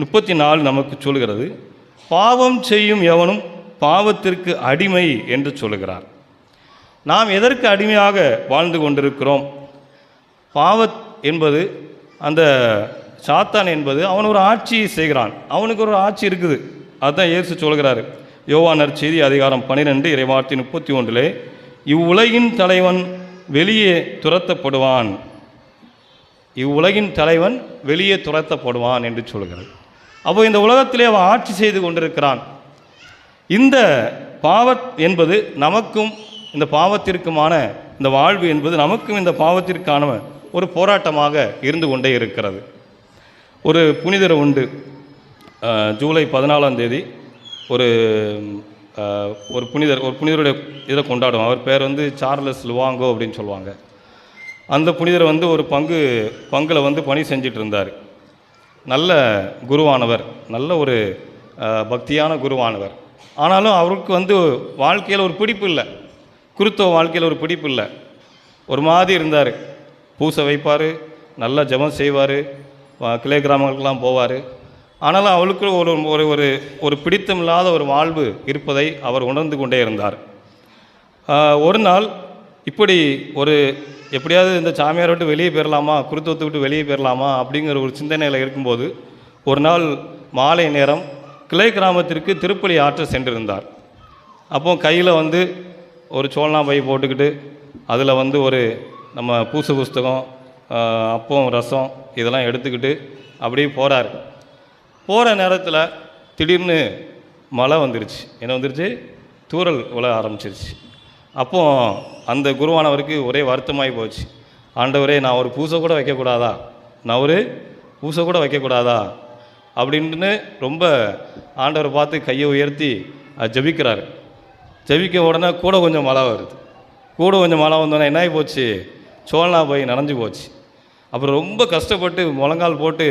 34 நமக்கு சொல்கிறது, பாவம் செய்யும் எவனும் பாவத்திற்கு அடிமை என்று சொல்லுகிறார். நாம் எதற்கு அடிமையாக வாழ்ந்து கொண்டிருக்கிறோம்? பாவம் என்பது, அந்த சாத்தான் என்பது அவன் ஒரு ஆட்சியை செய்கிறான். அவனுக்கு ஒரு ஆட்சி இருக்குது. அதுதான் இயேசு சொல்கிறார். யோவான் நற்செய்தி அதிகாரம் 12 இறைவார்த்தை 31, இவ்வுலகின் தலைவன் வெளியே துரத்தப்படுவான், இவ்வுலகின் தலைவன் வெளியே துரத்தப்படுவான் என்று சொல்கிறது. அப்போ இந்த உலகத்திலே அவன் ஆட்சி செய்து கொண்டிருக்கிறான். இந்த பாவம் என்பது நமக்கும், இந்த பாவத்திற்குமான இந்த வாழ்வு என்பது நமக்கும் இந்த பாவத்திற்கான ஒரு போராட்டமாக இருந்து கொண்டே இருக்கிறது. ஒரு புனிதர் உண்டு. ஜூலை 14ஆம் தேதி ஒரு புனிதருடைய இதை கொண்டாடுவோம். அவர் பேர் வந்து சார்லஸ் லுவாங்கோ அப்படின்னு சொல்லுவாங்க. அந்த புனிதர் வந்து ஒரு பங்கில் பணி செஞ்சிட்டு இருந்தார். நல்ல குருவானவர், நல்ல ஒரு பக்தியான குருவானவர். ஆனாலும் அவருக்கு வாழ்க்கையில் ஒரு பிடிப்பு இல்லை, குருத்துவ வாழ்க்கையில் ஒரு பிடிப்பு இல்லை. ஒரு மாதிரி இருந்தார். பூசை வைப்பார், நல்லா ஜெபம் செய்வார், கிளை கிராமங்களுக்கெல்லாம் போவார். ஆனாலும் அவளுக்கு ஒரு பிடித்தமில்லாத ஒரு வாழ்வு இருப்பதை அவர் உணர்ந்து கொண்டே இருந்தார். ஒரு நாள் இப்படி எப்படியாவது இந்த சாமியாரை விட்டு வெளியே போயிடலாமா, குருத்துவத்தை விட்டு வெளியே போயிடலாமா அப்படிங்கிற ஒரு சிந்தனையில் இருக்கும்போது, ஒரு நாள் மாலை நேரம் கிளை கிராமத்திற்கு திருப்பலி ஆற்ற சென்றிருந்தார். அப்போ கையில் ஒரு சோழனா பை போட்டுக்கிட்டு அதில் ஒரு நம்ம பூச புஸ்தகம், அப்பம், ரசம் இதெல்லாம் எடுத்துக்கிட்டு அப்படியே போகிறார். போகிற நேரத்தில் திடீர்னு மழை வந்துருச்சு. என்ன வந்துருச்சு? தூறல் விழ ஆரம்பிச்சிருச்சு. அப்போது அந்த குருவானவருக்கு ஒரே வருத்தமாகி போச்சு. ஆண்டவரே, நான் ஒரு பூசை கூட வைக்கக்கூடாதா அப்படின்ட்டு ரொம்ப ஆண்டவரை பார்த்து கையை உயர்த்தி ஜபிக்கிறார். ஜபிக்க உடனே கூட கொஞ்சம் மழை வருது. மழை வந்தோடனே என்ன ஆகி போச்சு? சோழனா போய் நனைஞ்சு போச்சு. அப்புறம் ரொம்ப கஷ்டப்பட்டு முழங்கால் போட்டு,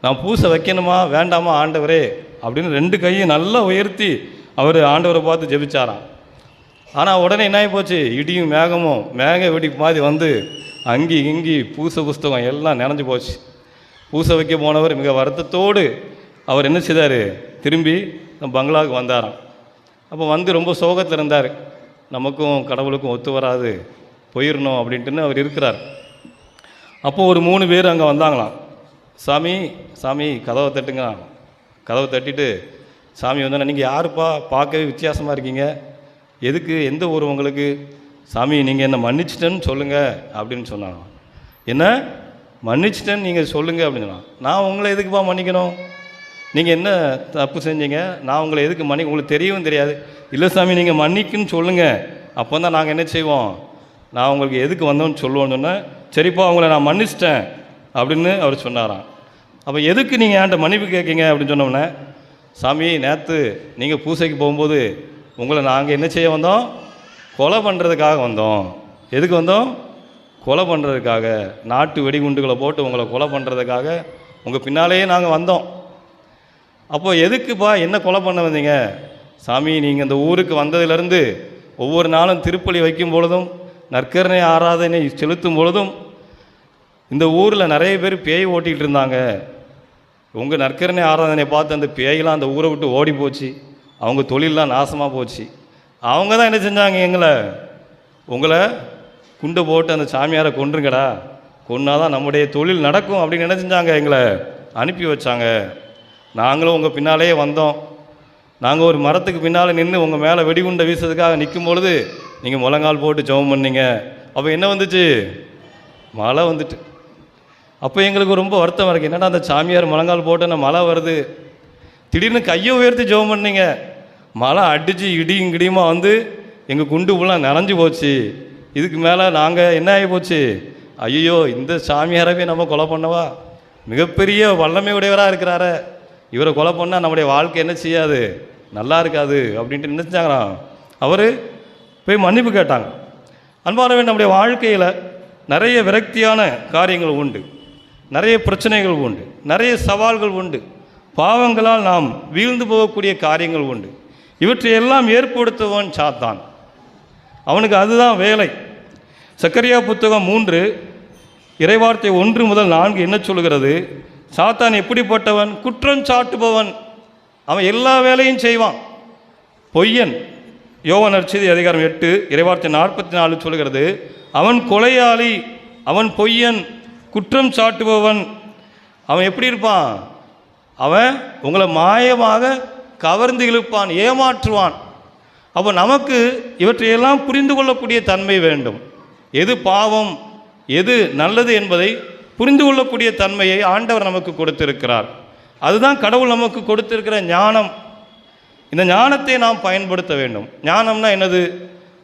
நான் பூசை வைக்கணுமா வேண்டாமா ஆண்டவரே அப்படின்னு 2 கையும் நல்லா உயர்த்தி அவர் ஆண்டவரை பார்த்து ஜெபிச்சாராம். ஆனால் உடனே என்ன ஆகி போச்சு? இடியும் மேகமும் மேக வெடி மாதிரி அங்கி இங்கி பூசை புஸ்தகம் எல்லாம் நனைஞ்சு போச்சு. பூசை வைக்க போனவர் மிக வருத்தத்தோடு அவர் என்ன செய்தார்? திரும்பி பங்களாவுக்கு வந்தாராம். அப்போ ரொம்ப சோகத்தில் இருந்தார். நமக்கும் கடவுளுக்கும் ஒத்து வராது, போயிடணும் அப்படின்ட்டுன்னு அவர் இருக்கிறார். அப்போ ஒரு 3 பேர் அங்கே வந்தாங்களாம். சாமி கதவை தட்டுங்க. கதவை தட்டிட்டு சாமி நீங்கள் யாருப்பா, பார்க்கவே வித்தியாசமாக இருக்கீங்க, எதுக்கு, எந்த ஊர் உங்களுக்கு? சாமி, நீங்கள் என்னை மன்னிச்சிட்டேன்னு சொல்லுங்கள் அப்படின்னு சொன்னாங்க. என்ன மன்னிச்சிட்டேன்னு நீங்கள் சொல்லுங்கள் அப்படின்னு சொன்னான். நான் உங்களை எதுக்குப்பா மன்னிக்கணும்? நீங்கள் என்ன தப்பு செஞ்சீங்க? நான் உங்களை எதுக்கு உங்களுக்கு தெரியவும் தெரியாது. இல்லை சாமி, நீங்கள் மன்னிக்குன்னு சொல்லுங்கள், அப்போ தான் நாங்கள் என்ன செய்வோம், நான் உங்களுக்கு எதுக்கு வந்தோன்னு சொல்லுவோன்னு சொன்னேன். சரிப்பா, உங்களை நான் மன்னிச்சிட்டேன் அப்படின்னு அவர் சொன்னாராம். அப்போ எதுக்கு நீங்கள் என்கிட்ட மன்னிப்பு கேட்கீங்க அப்படின்னு சொன்னோன்னே, சாமி நேற்று நீங்கள் பூசைக்கு போகும்போது உங்களை நாங்கள் என்ன செய்ய வந்தோம், கொலை பண்ணுறதுக்காக வந்தோம். எதுக்கு வந்தோம்? கொலை பண்ணுறதுக்காக. நாட்டு வெடிகுண்டுகளை போட்டு உங்களை கொலை பண்ணுறதுக்காக உங்கள் பின்னாலேயே நாங்கள் வந்தோம். அப்போ எதுக்குப்பா என்ன கொலை பண்ண வந்தீங்க? சாமி, நீங்கள் இந்த ஊருக்கு வந்ததுலேருந்து ஒவ்வொரு நாளும் திருப்பலி வைக்கும் பொழுதும் நற்கருணை ஆராதனை செலுத்தும் பொழுதும் இந்த ஊரில் நிறைய பேர் பேய் ஓட்டிகிட்டு இருந்தாங்க. உங்கள் நற்கருணை ஆராதனை பார்த்து அந்த பேயெல்லாம் அந்த ஊரை விட்டு ஓடி போச்சு. அவங்க தொழிலெலாம் நாசமாக போச்சு. அவங்க தான் என்ன செஞ்சாங்க, உங்களை குண்டை போட்டு அந்த சாமியாரை கொன்றுங்கடா, கொன்னாதான் நம்முடைய தொழில் நடக்கும் அப்படின்னு என்ன செஞ்சாங்க, எங்களை அனுப்பி வச்சாங்க. நாங்களும் உங்கள் பின்னாலேயே வந்தோம். நாங்கள் ஒரு மரத்துக்கு பின்னால் நின்று உங்கள் மேலே வெடிகுண்டை வீசுறதுக்காக நிற்கும் பொழுது நீங்கள் முழங்கால் போட்டு ஜெபம் பண்ணீங்க. அப்போ என்ன வந்துச்சு, மழை வந்துட்டு. அப்போ எங்களுக்கு ரொம்ப வருத்தமாக இருக்குது. என்னடா அந்த சாமியார் முழங்கால் போட்டு மழை வருது, திடீர்னு கையை உயர்த்தி ஜெபம் பண்ணீங்க, மழை அடித்து இடியும் கிடியுமா வந்து எங்கள் குண்டு ஃபுல்லாக நனைஞ்சு போச்சு. இதுக்கு மேலே நாங்கள் என்ன ஆகி போச்சு, ஐயோ இந்த சாமியாரவே நம்ம கொலை பண்ணவா, மிகப்பெரிய வல்லமை உடையவராக இருக்கிறாரு, இவரை கொலை பண்ணால் நம்முடைய வாழ்க்கை என்ன செய்யாது, நல்லா இருக்காது அப்படின்ட்டு நினச்சாங்களாம். அவர் போய் மன்னிப்பு கேட்டாங்க. அன்பானவே, நம்முடைய வாழ்க்கையில் நிறைய விரக்தியான காரியங்கள் உண்டு, நிறைய பிரச்சனைகள் உண்டு, நிறைய சவால்கள் உண்டு, பாவங்களால் நாம் வீழ்ந்து போகக்கூடிய காரியங்கள் உண்டு. இவற்றையெல்லாம் ஏற்படுத்துவன் சாத்தான். அவனுக்கு அதுதான் வேலை. சக்கரியா புத்தகம் 3 இறைவார்த்தை 1 முதல் 4 என்ன சொல்கிறது? சாத்தான் எப்படிப்பட்டவன்? குற்றம் சாட்டுபவன். அவன் எல்லா வேலையும் செய்வான். பொய்யன். யோவான் நற்செய்தி அதிகாரம் 8 இறைவார்த்தை 44 சொல்கிறது, அவன் கொலையாளி, அவன் பொய்யன், குற்றம் சாட்டுபவன். அவன் எப்படி இருப்பான்? அவன் உங்களை மாயமாக கவர்ந்து இழுப்பான், ஏமாற்றுவான். அப்போ நமக்கு இவற்றையெல்லாம் புரிந்து கொள்ளக்கூடிய தன்மை வேண்டும். எது பாவம், எது நல்லது என்பதை புரிந்து கொள்ளக்கூடிய தன்மையை ஆண்டவர் நமக்கு கொடுத்திருக்கிறார். அதுதான் கடவுள் நமக்கு கொடுத்திருக்கிற ஞானம். இந்த ஞானத்தை நாம் பயன்படுத்த வேண்டும். ஞானம்னா என்னது?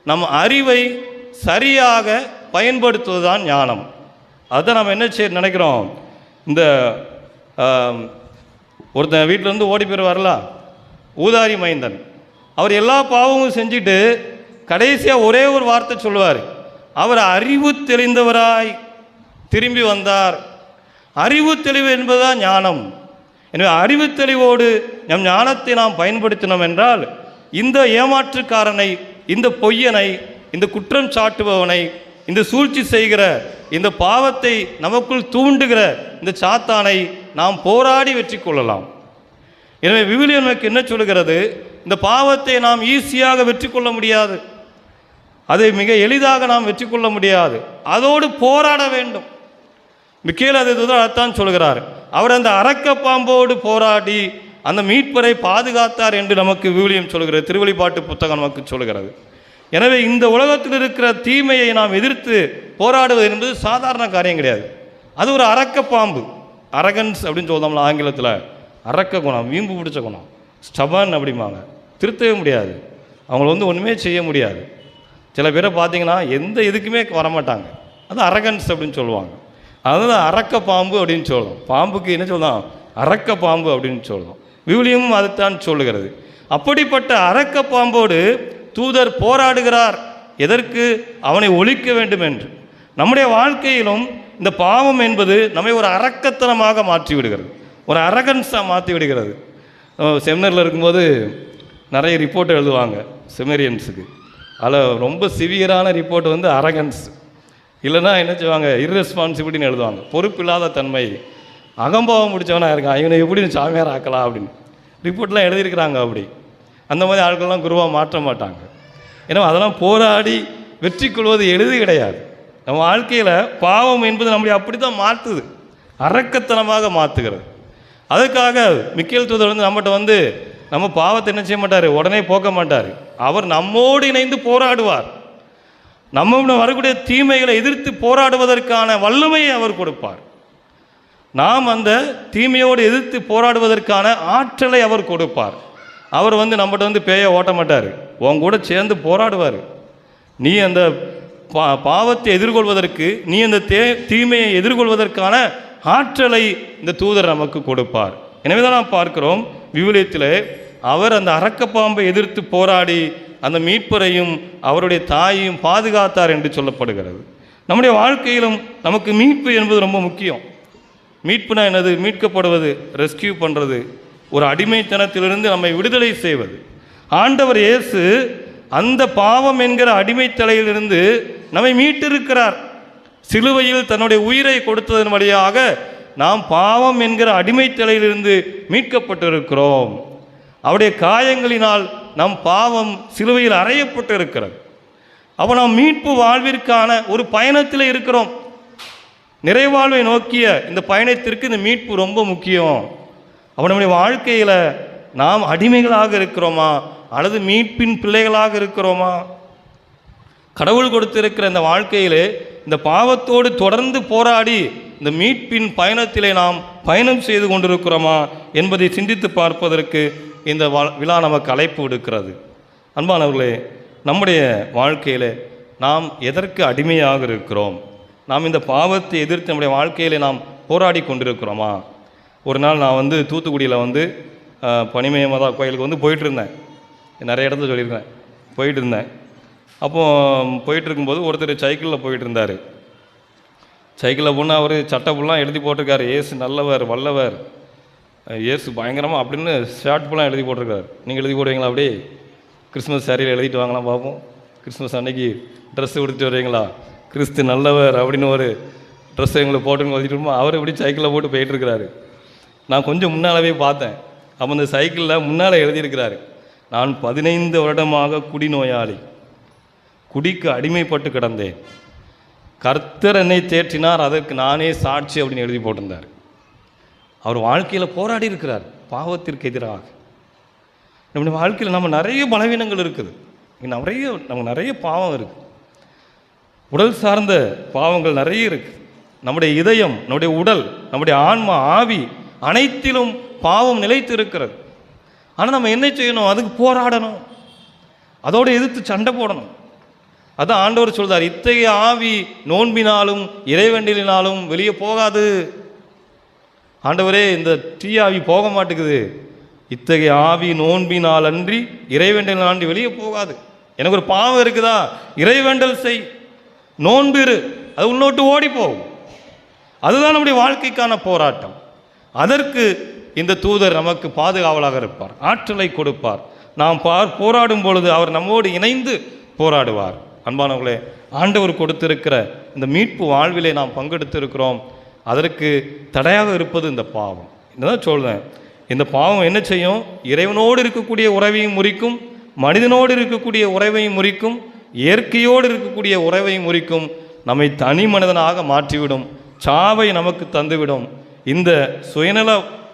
நம்ம அறிவை சரியாக பயன்படுத்துவதுதான் ஞானம். அதுதான் நம்ம என்ன செய்ய நினைக்கிறோம். இந்த ஒருத்தன் வீட்டிலேருந்து ஓடி போய் வரல, ஊதாரி மைந்தன். அவர் எல்லா பாவமும் செஞ்சுட்டு கடைசியாக ஒரே ஒரு வார்த்தை சொல்லுவார், அவர் அறிவு தெளிந்தவராய் திரும்பி வந்தார். அறிவு தெளிவு என்பதுதான் ஞானம். எனவே அறிவு தெளிவோடு நம் ஞானத்தை நாம் பயன்படுத்தினோம் என்றால் இந்த ஏமாற்றுக்காரனை, இந்த பொய்யனை, இந்த குற்றம் சாட்டுபவனை, இந்த சூழ்ச்சி செய்கிற, இந்த பாவத்தை நமக்குள் தூண்டுகிற இந்த சாத்தானை நாம் போராடி வெற்றி கொள்ளலாம். எனவே விவிலியம் நமக்கு என்ன சொல்கிறது? இந்த பாவத்தை நாம் ஈஸியாக வெற்றி கொள்ள முடியாது, அதை மிக எளிதாக நாம் வெற்றி கொள்ள முடியாது, அதோடு போராட வேண்டும். மிக்கேல் அதைத்தான் சொல்கிறார். அவர் அந்த அரக்க பாம்போடு போராடி அந்த மீட்பரை பாதுகாத்தார் என்று நமக்கு விவிலியம் சொல்கிறது, திருவெளிப்பாட்டு புத்தகம் நமக்கு சொல்கிறது. எனவே இந்த உலகத்தில் இருக்கிற தீமையை நாம் எதிர்த்து போராடுவது என்பது சாதாரண காரியம் கிடையாது. அது ஒரு அரக்க பாம்பு, அரகன்ஸ் அப்படின்னு சொல்லுவோம்ல ஆங்கிலத்தில். அரக்க குணம், வீம்பு பிடிச்ச குணம், ஸ்டபன் அப்படிம்பாங்க. திருத்தவே முடியாது, அவங்கள ஒன்றுமே செய்ய முடியாது. சில பேரை பார்த்தீங்கன்னா எந்த இதுக்குமே வரமாட்டாங்க, அது அரகன்ஸ் அப்படின்னு சொல்லுவாங்க. அதுதான் அரக்க பாம்பு அப்படின்னு சொல்லுவோம். பாம்புக்கு என்ன சொல்லலாம்? அரக்க பாம்பு அப்படின்னு சொல்லுவோம். விவிலியமும் அதுதான் சொல்லுகிறது. அப்படிப்பட்ட அரக்க பாம்போடு தூதர் போராடுகிறார். எதற்கு? அவனை ஒழிக்க வேண்டும் என்று. நம்முடைய வாழ்க்கையிலும் இந்த பாவம் என்பது நம்மை ஒரு அரக்கத்தனமாக மாற்றி விடுகிறது, ஒரு அரகன்ஸாக மாற்றி விடுகிறது. செமினரில் இருக்கும்போது நிறைய ரிப்போர்ட் எழுதுவாங்க செமினரியன்ஸுக்கு. அதில் ரொம்ப சிவியரான ரிப்போர்ட் அரகன்ஸ், இல்லைன்னா என்ன செய்வாங்க, இர்ரெஸ்பான்சிபிலிட்டின்னு எழுதுவாங்க. பொறுப்பில்லாத தன்மை, அகம்பாவம் முடித்தவனாக இருக்கான், இவனை எப்படி சாமியார் ஆக்கலாம் அப்படின்னு ரிப்போர்ட்லாம் எழுதியிருக்கிறாங்க. அப்படி அந்த மாதிரி ஆட்கள்லாம் குருவாக மாற்ற மாட்டாங்க. ஏன்னா அதெல்லாம் போராடி வெற்றி கொள்வது எளிது கிடையாது. நம்ம வாழ்க்கையில் பாவம் என்பது நம்மளை அப்படி தான் மாற்றுது, அரக்கத்தனமாக மாற்றுகிறது. அதுக்காக மிக்கேல் தூதர் நம்மகிட்ட நம்ம பாவத்தை என்ன செய்ய மாட்டார், உடனே போக்க மாட்டார். அவர் நம்மோடு இணைந்து போராடுவார். நம்ம வரக்கூடிய தீமைகளை எதிர்த்து போராடுவதற்கான வல்லமையை அவர் கொடுப்பார். நாம் அந்த தீமையோடு எதிர்த்து போராடுவதற்கான ஆற்றலை அவர் கொடுப்பார். அவர் நம்மகிட்ட பேயை ஓட்ட மாட்டார், உன் கூட சேர்ந்து போராடுவார். நீ அந்த பாவத்தை எதிர்கொள்வதற்கு, நீ அந்த தீமையை எதிர்கொள்வதற்கான ஆற்றலை இந்த தூதர் நமக்கு கொடுப்பார். எனவே தான் நாம் பார்க்கிறோம் விவிலியத்தில் அவர் அந்த அரக்கப்பாம்பை எதிர்த்து போராடி அந்த மீட்பரையும் அவருடைய தாயையும் பாதுகாத்தார் என்று சொல்லப்படுகிறது. நம்முடைய வாழ்க்கையிலும் நமக்கு மீட்பு என்பது ரொம்ப முக்கியம். மீட்புனா என்னது? மீட்கப்படுவது, ரெஸ்கியூ பண்ணுறது, ஒரு அடிமைத்தனத்திலிருந்து நம்மை விடுதலை செய்வது. ஆண்டவர் இயேசு அந்த பாவம் என்கிற அடிமைத்தலையிலிருந்து நம்மை மீட்டிருக்கிறார். சிலுவையில் தன்னுடைய உயிரை கொடுத்ததன் வழியாக நாம் பாவம் என்கிற அடிமைத்தலையிலிருந்து மீட்கப்பட்டிருக்கிறோம். அவருடைய காயங்களினால் நம் பாவம் சிலுவையில் அறையப்பட்டு இருக்கிறது. அப்போ நாம் மீட்பு வாழ்விற்கான ஒரு பயணத்தில் இருக்கிறோம். நிறைவாழ்வை நோக்கிய இந்த பயணத்திற்கு இந்த மீட்பு ரொம்ப முக்கியம். அப்போ நம்முடைய வாழ்க்கையில் நாம் அடிமைகளாக இருக்கிறோமா அல்லது மீட்பின் பிள்ளைகளாக இருக்கிறோமா? கடவுள் கொடுத்திருக்கிற இந்த வாழ்க்கையிலே இந்த பாவத்தோடு தொடர்ந்து போராடி இந்த மீட்பின் பயணத்திலே நாம் பயணம் செய்து கொண்டிருக்கிறோமா என்பதை சிந்தித்து பார்ப்பதற்கு இந்த விழா நமக்கு அழைப்பு விடுக்கிறது. அன்பானவர்களே, நம்முடைய வாழ்க்கையில் நாம் எதற்கு அடிமையாக இருக்கிறோம்? நாம் இந்த பாவத்தை எதிர்த்து நம்முடைய வாழ்க்கையில் நாம் போராடி கொண்டிருக்கிறோமா? ஒரு நாள் நான் தூத்துக்குடியில் பனிமயமாதா கோயிலுக்கு போயிட்டு இருந்தேன். நிறைய இடத்துல சொல்லியிருக்கேன், போயிட்டு இருந்தேன். அப்போது போயிட்டு இருக்கும்போது ஒருத்தர் சைக்கிளில் போயிட்டு இருந்தார். சைக்கிளில் போனால் அவர் சட்டை ஃபுல்லாக எழுதி போட்டிருக்காரு, இயேசு நல்லவர் வல்லவர், இயேசு பயங்கரமாக அப்படின்னு ஷார்ட் ஃபுல்லாக எழுதி போட்டிருக்காரு. நீங்கள் எழுதி போடுவீங்களா? அப்படியே கிறிஸ்மஸ் சாரியில் எழுதிட்டு வாங்கலாம் பார்ப்போம். கிறிஸ்மஸ் அன்னைக்கு ட்ரெஸ்ஸு கொடுத்துட்டு வருவீங்களா? கிறிஸ்து நல்லவர் அப்படின்னு ஒரு ட்ரெஸ்ஸை எங்களுக்கு போட்டுன்னு எழுதிட்டு அவர் இப்படி சைக்கிளில் போட்டு போயிட்டுருக்கிறாரு. நான் கொஞ்சம் முன்னாலவே பார்த்தேன். அப்போ அந்த சைக்கிளில் முன்னால் எழுதியிருக்கிறாரு, நான் 15 வருடமாக குடிநோயாளி, குடிக்கு அடிமைப்பட்டு கிடந்தேன், கர்த்தர் என்னை தேற்றினார், அதற்கு நானே சாட்சி அப்படின்னு எழுதி போட்டிருந்தார். அவர் வாழ்க்கையில் போராடி இருக்கிறார் பாவத்திற்கு எதிராக. நம்முடைய வாழ்க்கையில் நம்ம நிறைய பலவீனங்கள் இருக்குது, நமக்கு நிறைய பாவம் இருக்குது, உடல் சார்ந்த பாவங்கள் நிறைய இருக்குது. நம்முடைய இதயம், நம்முடைய உடல், நம்முடைய ஆன்மா, ஆவி அனைத்திலும் பாவம் நிலைத்து இருக்கிறது. ஆனால் நம்ம என்ன செய்யணும்? அதுக்கு போராடணும், அதோடு எதிர்த்து சண்டை போடணும். அதான் ஆண்டவர் சொல்றார், இத்தகைய ஆவி நோன்பினாலும் இறைவேண்டலினாலும் வெளியே போகாது. ஆண்டவரே, இந்த தீயாவி போக மாட்டேங்குது, இத்தகைய ஆவி நோன்பினால் அன்றி இறைவேண்டலினால் அன்றி வெளியே போகாது. எனக்கு ஒரு பாவம் இருக்குதா, இறைவேண்டல் செய், நோன்பிரு, அது உன்னோட்டு ஓடி போகும். அதுதான் நம்முடைய வாழ்க்கைக்கான போராட்டம். அதற்கு இந்த தூதர் நமக்கு பாதுகாவலாக இருப்பார், ஆற்றலை கொடுப்பார். நாம் போராடும் பொழுது அவர் நம்மோடு இணைந்து போராடுவார். அன்பானவர்களே, ஆண்டவர் கொடுத்திருக்கிற இந்த மீட்பு வாழ்விலே நாம் பங்கெடுத்திருக்கிறோம். அதற்கு தடையாக இருப்பது இந்த பாவம். என்னதான் சொல்றேன், இந்த பாவம் என்ன செய்யும்? இறைவனோடு இருக்கக்கூடிய உறவையும் முறிக்கும், மனிதனோடு இருக்கக்கூடிய உறவையும் முறிக்கும், இயற்கையோடு இருக்கக்கூடிய உறவையும் முறிக்கும், நம்மை தனி மனிதனாக மாற்றிவிடும், சாவை நமக்கு தந்துவிடும், இந்த சுயநல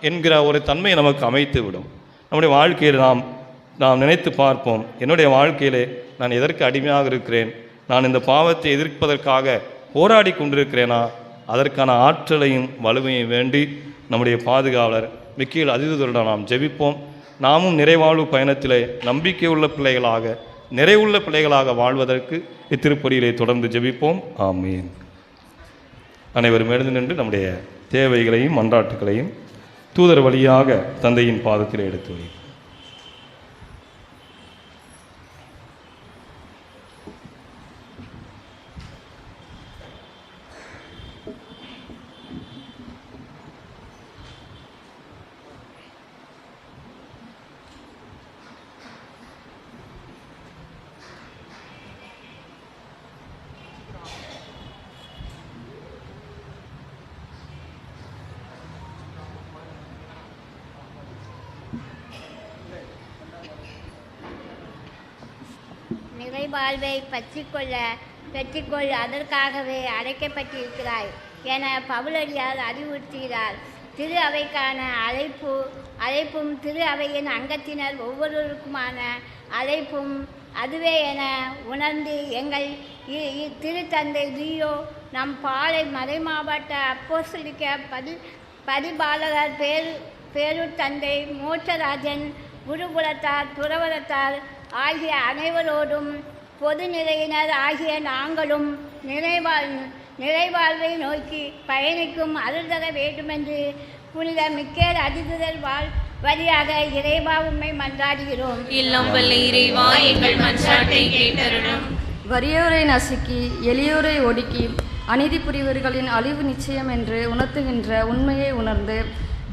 என்கிற ஒரு தன்மையை நமக்கு அமைத்து விடும். நம்முடைய வாழ்க்கையில் நாம் நினைத்து பார்ப்போம், என்னுடைய வாழ்க்கையிலே நான் எதற்கு அடிமையாக இருக்கிறேன்? நான் இந்த பாவத்தை எதிர்ப்பதற்காக போராடி கொண்டிருக்கிறேனா? அதற்கான ஆற்றலையும் வலுவையும் வேண்டி நம்முடைய பாதுகாவலர் மிக்கேல் அதிதூதரிடம் நாம் ஜெபிப்போம். நாமும் நிறைவாழ்வு பயணத்திலே நம்பிக்கையுள்ள பிள்ளைகளாக, நிறைவுள்ள பிள்ளைகளாக வாழ்வதற்கு இத்திருப்பலியிலே தொடர்ந்து ஜெபிப்போம். ஆமீன். அனைவரும் எழுந்து நின்று நம்முடைய தேவைகளையும் மன்றாட்டுகளையும் தூதர் வழியாக தந்தையின் பாதத்தில் எடுத்து வை. நிறைவாழ்வை பெற்றுக்கொள்ள அதற்காகவே அழைக்கப்பட்டிருக்கிறாய் என பவுலடியார் அறிவுறுத்துகிறார். திரு அவைக்கான அழைப்பும் திரு அவையின் அங்கத்தினர் ஒவ்வொருவருக்குமான அழைப்பும் அதுவே என உணர்ந்து எங்கள் திருத்தந்தை லியோ நம் பாலை மறை மாவட்ட அப்போஸ்தலிக்க பரிபாலகர் பேரூர் தந்தை மோட்சராஜன் குருகுலத்தார் துறவரத்தார் ஆகிய அனைவரோடும் பொது நிலையினர் ஆகிய நாங்களும் நிறைவாழ்வை நோக்கி பயணிக்கும் அருள் தர வேண்டுமென்று புனித மிக்கேல் அதிதுதர் வழியாக இறைவா உம்மை மன்றாடுகிறோம். இல்லம் வல்ல இறைவா, எங்கள் மன்றாட்டை கேட்டருளும். வறியோரை நசுக்கி எளியோரை ஒடுக்கி அநீதி புரிவர்களின் அழிவு நிச்சயம் என்று உணர்த்துகின்ற உண்மையை உணர்ந்து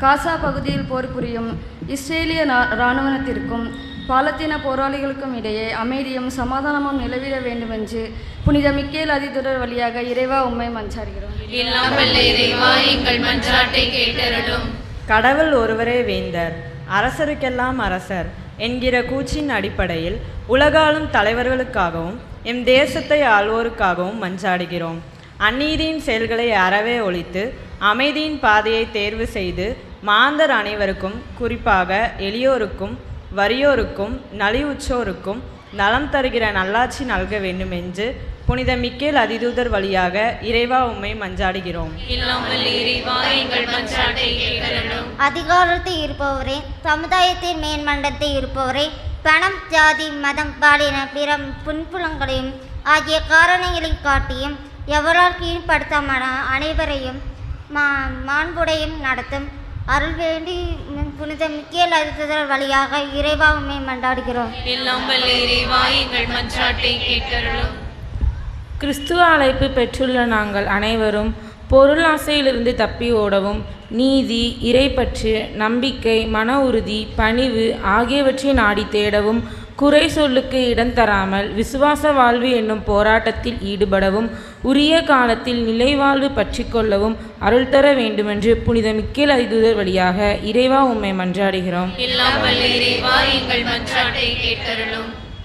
காசா பகுதியில் போர் புரியும் இஸ்ரேலிய இராணுவத்திற்கும் பாலத்தீன போராளிகளுக்கும் இடையே அமைதியும் சமாதானமும் நிலவிட வேண்டுமென்று புனித மிக்கேல் அதிதுதர் வழியாக இறைவா உம்மை மன்றாடுகிறோம். எல்லாம் வல்ல இறைவா, எங்கள் மன்றாட்டை கேட்டருளும். கடவுள் ஒருவரே வேந்தர், அரசருக்கெல்லாம் அரசர் என்கிற கூற்றின் அடிப்படையில் உலகாளும் தலைவர்களுக்காகவும் எம் தேசத்தை ஆள்வோருக்காகவும் மன்றாடுகிறோம். அந்நீதியின் செயல்களை அறவே ஒழித்து அமைதியின் பாதையை தேர்வு செய்து மாந்தர் அனைவருக்கும், குறிப்பாக எளியோருக்கும் வறியோருக்கும் நலிவுற்றோருக்கும் நலம் தருகிற நல்லாட்சி நல்க வேண்டும் என்று புனித மிக்கேல் அதிதூதர் வழியாக இறைவா உம்மை மன்றாடுகிறோம். அதிகாரத்தில் இருப்பவரே, சமுதாயத்தின் மேன்மண்டத்தில் இருப்பவரே, பணம், ஜாதி, மதம், பாலின, பிற புன்புலங்களையும் ஆகிய காரணங்களை காட்டியும் எவரால் கீழ்ப்படுத்தமான அனைவரையும் மாண்புடையும் நடத்தும் அருள் வேண்டி புனித மிக்கேல் அதிதூதர் வழியாக இறைவா உம்மை மன்றாடுகிறோம். எல்லாம் வல்ல இறைவா, எங்கள் மன்றாட்டை கேட்டருளும். கிறிஸ்துவ அழைப்பு பெற்றுள்ள நாங்கள் அனைவரும் பொருள் ஆசையிலிருந்து தப்பி ஓடவும் நீதி, இறைப்பற்று, நம்பிக்கை, மன உறுதி, பணிவு ஆகியவற்றை நாடி தேடவும் குறை சொல்லுக்கு இடம் தராமல் விசுவாச வாழ்வு என்னும் போராட்டத்தில் ஈடுபடவும் உரிய காலத்தில் நிலைவாழ்வு பற்றி கொள்ளவும் அருள் தர வேண்டுமென்று புனித மிக்கேல் அதிதூதர் வழியாக இறைவா உம்மை மன்றாடுகிறோம்.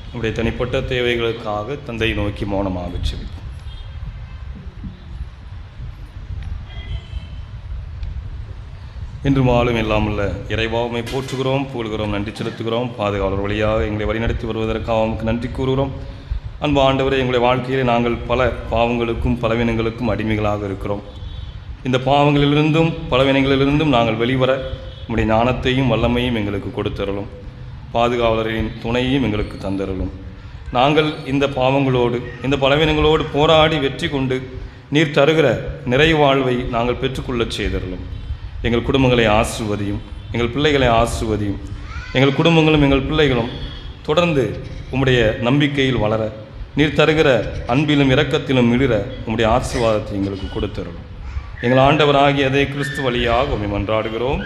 நம்முடைய தனிப்பட்ட தேவைகளுக்காக தந்தை நோக்கி மௌனமாக செபிப்போம். இன்று மாலும் எல்லாமுள்ள இறைவாவுமை போற்றுகிறோம், புகழ்கிறோம், நன்றி செலுத்துகிறோம். பாதுகாவலர் வழியாக எங்களை வழிநடத்தி வருவதற்காக அவனுக்கு நன்றி கூறுகிறோம். அன்பு ஆண்டவரே, எங்களுடைய வாழ்க்கையில் நாங்கள் பல பாவங்களுக்கும் பலவீனங்களுக்கும் அடிமைகளாக இருக்கிறோம். இந்த பாவங்களிலிருந்தும் பலவீனங்களிலிருந்தும் நாங்கள் வெளிவர நம்முடைய ஞானத்தையும் வல்லமையும் எங்களுக்கு கொடுத்தருளும். பாதுகாவலரின் துணையையும் எங்களுக்கு தந்தருளும். நாங்கள் இந்த பாவங்களோடு இந்த பலவீனங்களோடு போராடி வெற்றி கொண்டு நீர் தருகிற நிறைவாழ்வை நாங்கள் பெற்றுக்கொள்ளச் செய்தருளும். எங்கள் குடும்பங்களை ஆசிர்வதியும், எங்கள் பிள்ளைகளை ஆசிர்வதியும். எங்கள் குடும்பங்களும் எங்கள் பிள்ளைகளும் தொடர்ந்து உம்முடைய நம்பிக்கையில் வளர நீர் தருகிற அன்பிலும் இரக்கத்திலும் மிளிர உம்முடைய ஆசீர்வாதத்தை எங்களுக்கு கொடுத்தருளும். எங்கள் ஆண்டவராகிய அதே கிறிஸ்து வழியாக உம்மை மன்றாடுகிறோம்.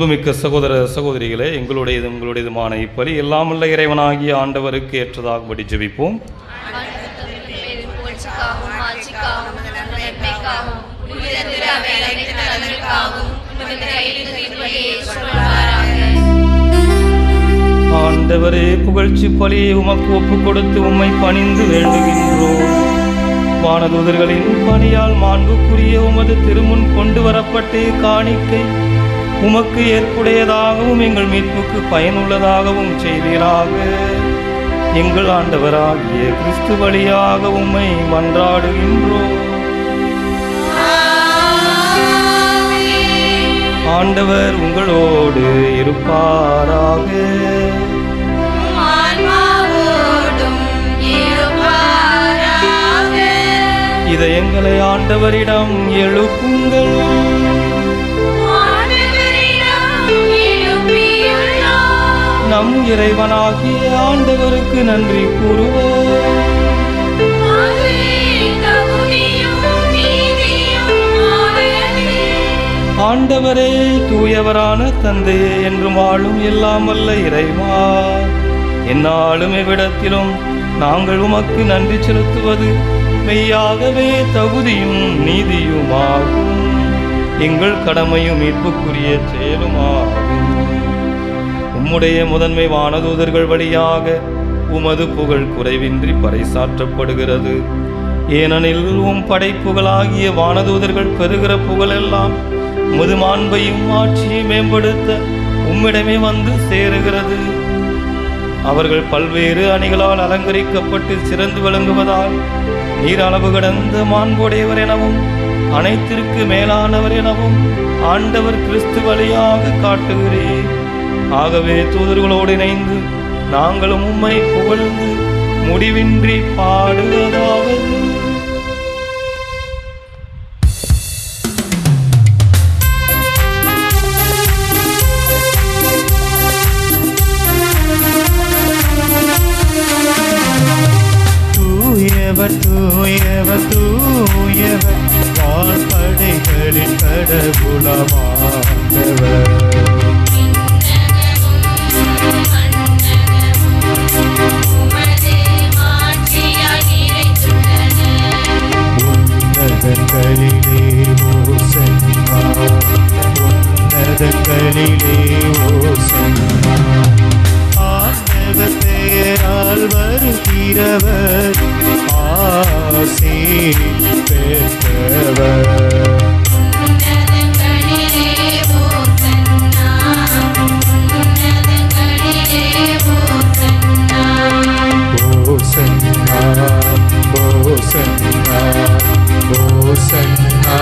அன்புமிக்க சகோதர சகோதரிகளே, உங்களுடையதுமான இப்பலி எல்லாமல்ல இறைவனாகிய ஆண்டவருக்கு ஏற்றதாகும்படி ஜெபிப்போம். ஆண்டவரே, புகழ்ச்சி பலியை உமக்கு ஒப்புக் கொடுத்து உம்மை பணிந்து வேண்டுகின்றோம். வானதூதர்களின் பணியால் மாண்புக்குரிய உமது திருமுன் கொண்டு வரப்பட்ட காணிக்கை உமக்கு ஏற்புடையதாகவும் எங்கள் மீட்புக்கு பயனுள்ளதாகவும் செய்வீராக. எங்கள் ஆண்டவராகிய கிறிஸ்து வழியாக உம்மை மன்றாடுகின்றோம். ஆண்டவர் உங்களோடு இருப்பாராக. இதயங்களை ஆண்டவரிடம் எழுப்புங்கள். நம் இறைவனாகிய ஆண்டவருக்கு நன்றி கூறுவோம். ஆண்டவரே, தூயவரான தந்தையே, என்றும் வாழும் எல்லாம் வல்ல இறைவா, எந்நாளும் எவ்விடத்திலும் நாங்கள் உமக்கு நன்றி செலுத்துவது மெய்யாகவே தகுதியும் நீதியுமாகும். எங்கள் கடமையும் மீட்புக்குரிய செயலுமாகும். உம்முடைய முதன்மை வானதூதர்கள் வழியாக உமது புகழ் குறைவின்றி பறைசாற்றப்படுகிறது. ஏனெனில் உம் படைப்புகளாகிய வானதூதர்கள் பெறுகிற புகழெல்லாம் உமது மாண்பையும் ஆட்சியை மேம்படுத்த உம்மிடமே வந்து சேருகிறது. அவர்கள் பல்வேறு அணிகளால் அலங்கரிக்கப்பட்டு சிறந்து விளங்குவதால் நீர் அளவு கடந்த மாண்புடையவர் எனவும் அனைத்திற்கு மேலானவர் எனவும் ஆண்டவர் கிறிஸ்து வழியாக காட்டுகிறீர். ஆகவே தூதர்களோடு இணைந்து நாங்களும் உம்மை புகழ்ந்து முடிவின்றி பாடுவதாவது: தூயவர் தூயவர் தூயவர், வான்படைகளின் கடவுளமாண்டவர். உன்னதங்களிலே ஓசன்னா, உன்னதங்களிலே ஓசன்னா. ஆண்டவர் பெயரால் வருகிறவர் ஆசி பெற்றவர். ஓசன்னா ஓசன்னா ஓசன்னா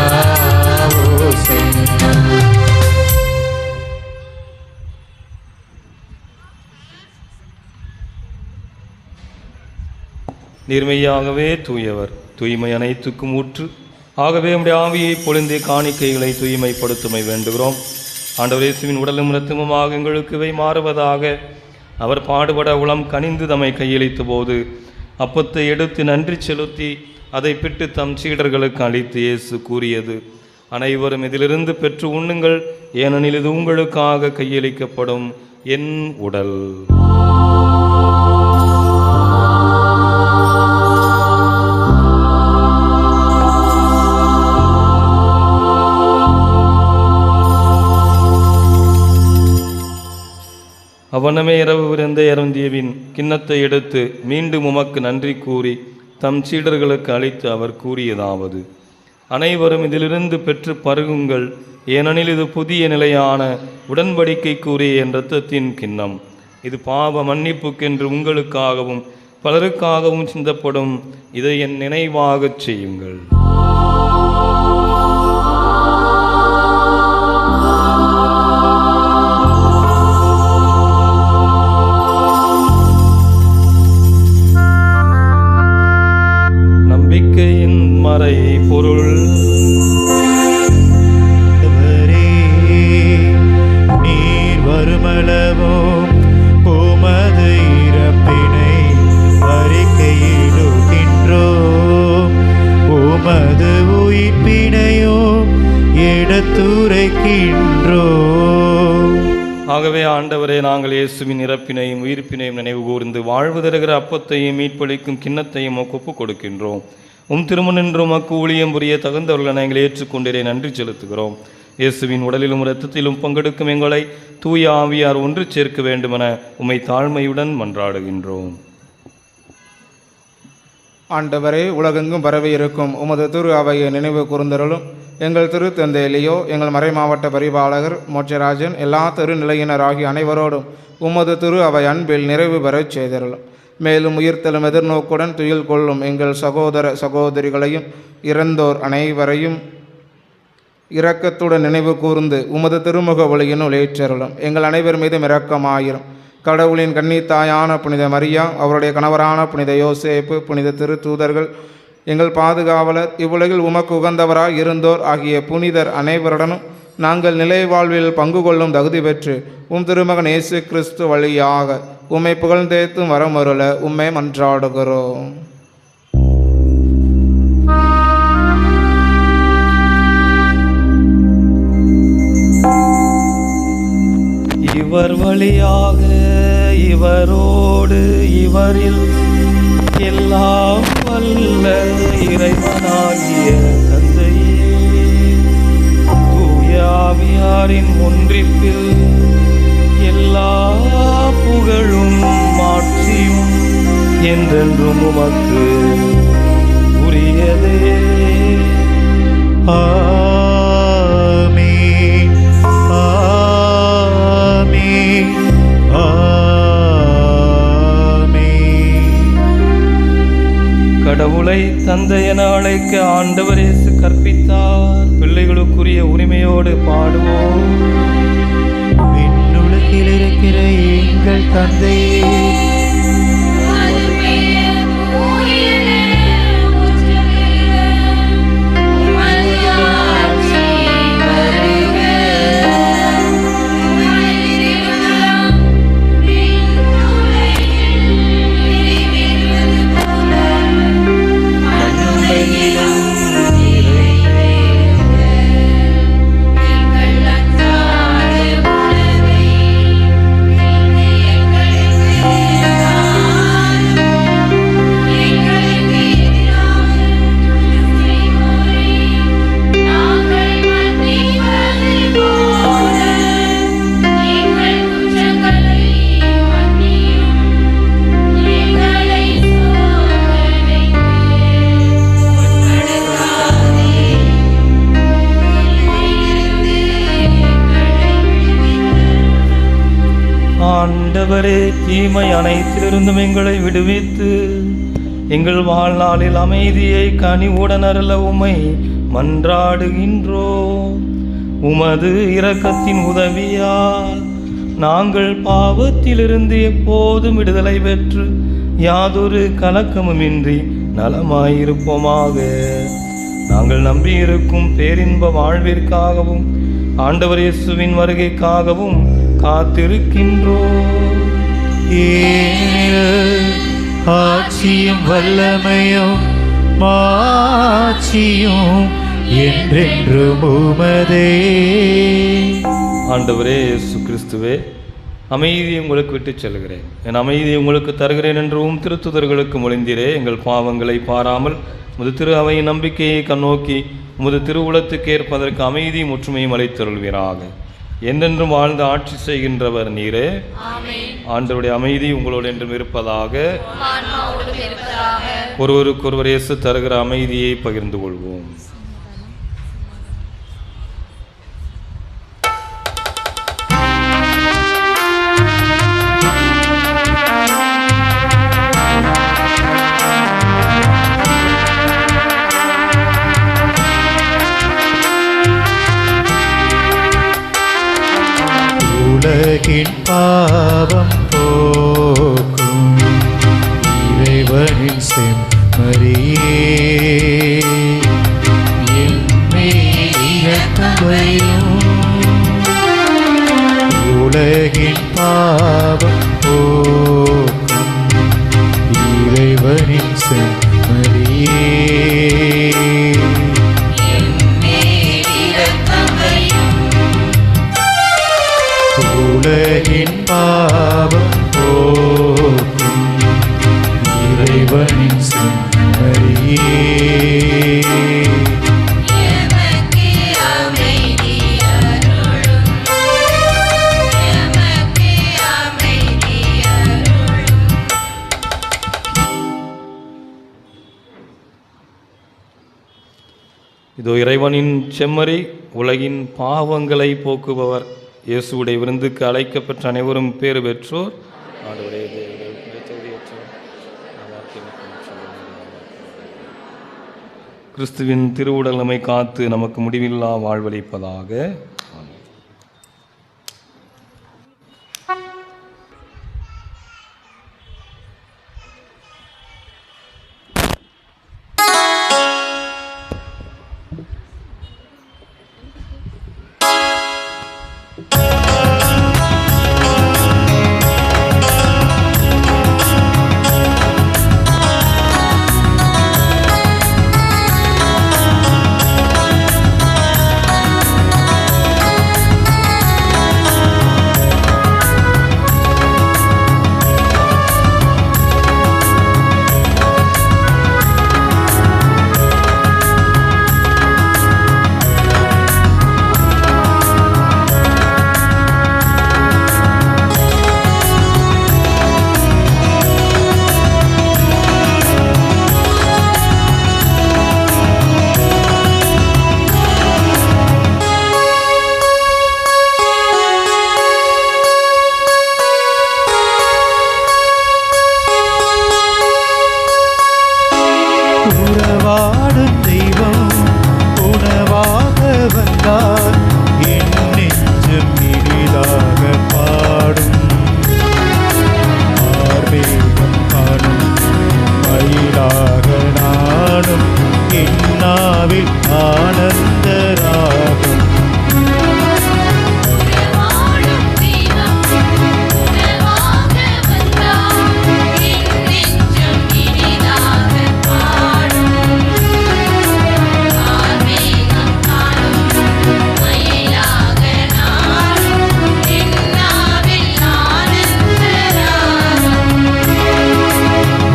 ஓசன்னா. நீர்மையாகவே தூயவர், தூய்மை அனைத்துக்கும் ஊற்று. ஆகவே உம்முடைய ஆவியை பொழிந்து காணிக்கைகளை தூய்மைப்படுத்துமை வேண்டுகிறோம். ஆண்டவர் இயேசுவின் உடலும் இரத்தமுமாக எங்களுக்கு இவை மாறுவதாக. அவர் பாடுபட உளம் கனிந்து தம்மை கையளித்த போது அப்பத்தை எடுத்து நன்றி செலுத்தி அதை பிட்டு தம் சீடர்களுக்கு அளித்து இயேசு கூறியது: அனைவரும் இதிலிருந்து பெற்று உண்ணுங்கள், ஏனெனில் இது உங்களுக்காக கையளிக்கப்படும் என் உடல். அவனமே இரவு விருந்தை அருந்தியவின் கிண்ணத்தை எடுத்து மீண்டும் உமக்கு நன்றி கூறி தம் சீடர்களுக்கு அளித்து அவர் கூறியதாவது: அனைவரும் இதிலிருந்து பெற்று பருகுங்கள், ஏனெனில் இது புதிய நிலையான உடன்படிக்கைக்குரிய என் இரத்தத்தின் கிண்ணம். இது பாவ மன்னிப்புக்கென்று உங்களுக்காகவும் பலருக்காகவும் சிந்தப்படும். இதை என் நினைவாகச் செய்யுங்கள். நம்பிக்கையின் மறை பொருள்: நீர் வருமளவோ உமது இறப்பினை அறிக்கையிடுகின்றோம், உமது உயிர்ப்பினையோ எடுத்துரைக்கின்றோம். ஆகவே ஆண்டவரே, நாங்கள் இயேசுவின் இறப்பினையும் உயிர்ப்பினையும் நினைவு கூர்ந்து வாழ்வு தருகிற அப்பத்தையும் மீட்பளிக்கும் கிண்ணத்தையும் ஒப்புக் கொடுக்கின்றோம். திருமணென்று உமக்கு ஊழியம் புரிய தகுந்தவர்களை நாங்கள் ஏற்றுக்கொண்டிரே நன்றி செலுத்துகிறோம். இயேசுவின் உடலிலும் இரத்தத்திலும் பங்கெடுக்கும் எங்களை தூய ஆவியார் ஒன்று சேர்க்க வேண்டுமென உம்மை தாழ்மையுடன் மன்றாடுகின்றோம். ஆண்டவரே, உலகெங்கும் பரவி இருக்கும் உமது திரு அவையை நினைவு கூர்ந்தருளும். எங்கள் திரு தந்தை லியோ, எங்கள் மறைமாவட்ட பரிபாலகர் மோட்சராஜன், எல்லா திருநிலையினர் ஆகிய அனைவரோடும் உமது திரு அவை அன்பில் நிறைவு பெறச் செய்தருளும். மேலும் உயிர்த்தலும் எதிர்நோக்குடன் துயில் கொள்ளும் எங்கள் சகோதர சகோதரிகளையும் இறந்தோர் அனைவரையும் இரக்கத்துடன் நினைவு கூர்ந்து உமது திருமுக ஒளியினுள் ஏற்றருளும். எங்கள் அனைவர் மீதும் இரக்கமாயிரும். கடவுளின் கன்னித்தாயான புனித மரியா, அவருடைய கணவரான புனித யோசேப்பு, புனித திருத்தூதர்கள், எங்கள் பாதுகாவலர், இவ்வுலகில் உமக்கு உகந்தவராய் இருந்தோர் ஆகிய புனிதர் அனைவருடனும் நாங்கள் நிலை வாழ்வில் பங்கு கொள்ளும் தகுதி பெற்று திருமகன் இயேசு கிறிஸ்து வழியாக உம்மை புகழ்ந்தேத்தும் வரமருள உம்மை மன்றாடுகிறோம். இவர் வழியாக, இவரோடு, இவரில் எல்லாம் வல்ல இறைவனாகிய தந்தையே, தூய ஆவியாரின் ஒன்றிப்பில் எல்லா புகழும் மாட்சியும் என்றென்றும் உமக்கு உரியதே. ஆமென், ஆமென், ஆமென். கடவுளை தந்தை என அழைக்க ஆண்டவர் இயேசு கற்பித்தார். பிள்ளைகளுக்குரிய உரிமையோடு பாடுவோம். விண்ணுலகில் இருக்கிற எங்கள் தந்தையே, ஆண்டவரே, தீமை அனைத்திலிருந்தும் எங்களை விடுவித்து எங்கள் வாழ்நாளில் அமைதியை கனிவுடன் அருள உம்மை மன்றாடுகின்றோம். உமது இரக்கத்தின் உதவியால் நாங்கள் பாவத்திலிருந்து எப்போதும் விடுதலை பெற்று யாதொரு கலக்கமுமின்றி நலமாயிருப்போமாக. நாங்கள் நம்பியிருக்கும் பேரின்ப வாழ்விற்காகவும் ஆண்டவர் இயேசுவின் வருகைக்காகவும் காத்திருக்கின்றோம். ஆட்சியும் வல்லமையும் மாட்சியும் என்றென்றும் உமதே. ஆண்டவரே இயேசு கிறிஸ்துவே, அமைதியை உங்களுக்கு விட்டு செல்கிறேன், என் அமைதியை உங்களுக்கு தருகிறேன் என்று திருத்துதர்களுக்கு மொழிந்தீரே. எங்கள் பாவங்களை பாராமல் உமது திரு அவையின் நம்பிக்கையை கண்ணோக்கி உமது திருவுளத்துக்கு ஏற்பதற்கு அமைதியும் ஒற்றுமையும் அளித்தருள்வீராக. என்றென்றும் வாழ்ந்து ஆட்சி செய்கின்றவர் நீரே. ஆண்டவருடைய அமைதி உங்களோடு என்றும் இருப்பதாக. ஒருவருக்கொருவர் இயேசு தருகிற அமைதியை பகிர்ந்து கொள்வோம். உலகின் பாவம் போக்கும் இறைவனின் செம்மறியே, எம்மேல் இரக்கம் வையும். உலகின் பாவம் போக்கும் இறைவனின் செம்மறியே, எம்மேல் இரக்கம் வையும். உலகின் பாவம் போக்கும் இறைவனின் செம்மறியே இதோ இறைவனின் செம்மறி, உலகின் பாவங்களை போக்குபவர். இயேசுவுடைய விருந்துக்கு அழைக்கப்பட்ட அனைவரும் பேறு பெற்றோர். கிறிஸ்துவின் திருவுடல் நம்மை காத்து நமக்கு முடிவில்லா வாழ்வளிப்பதாக.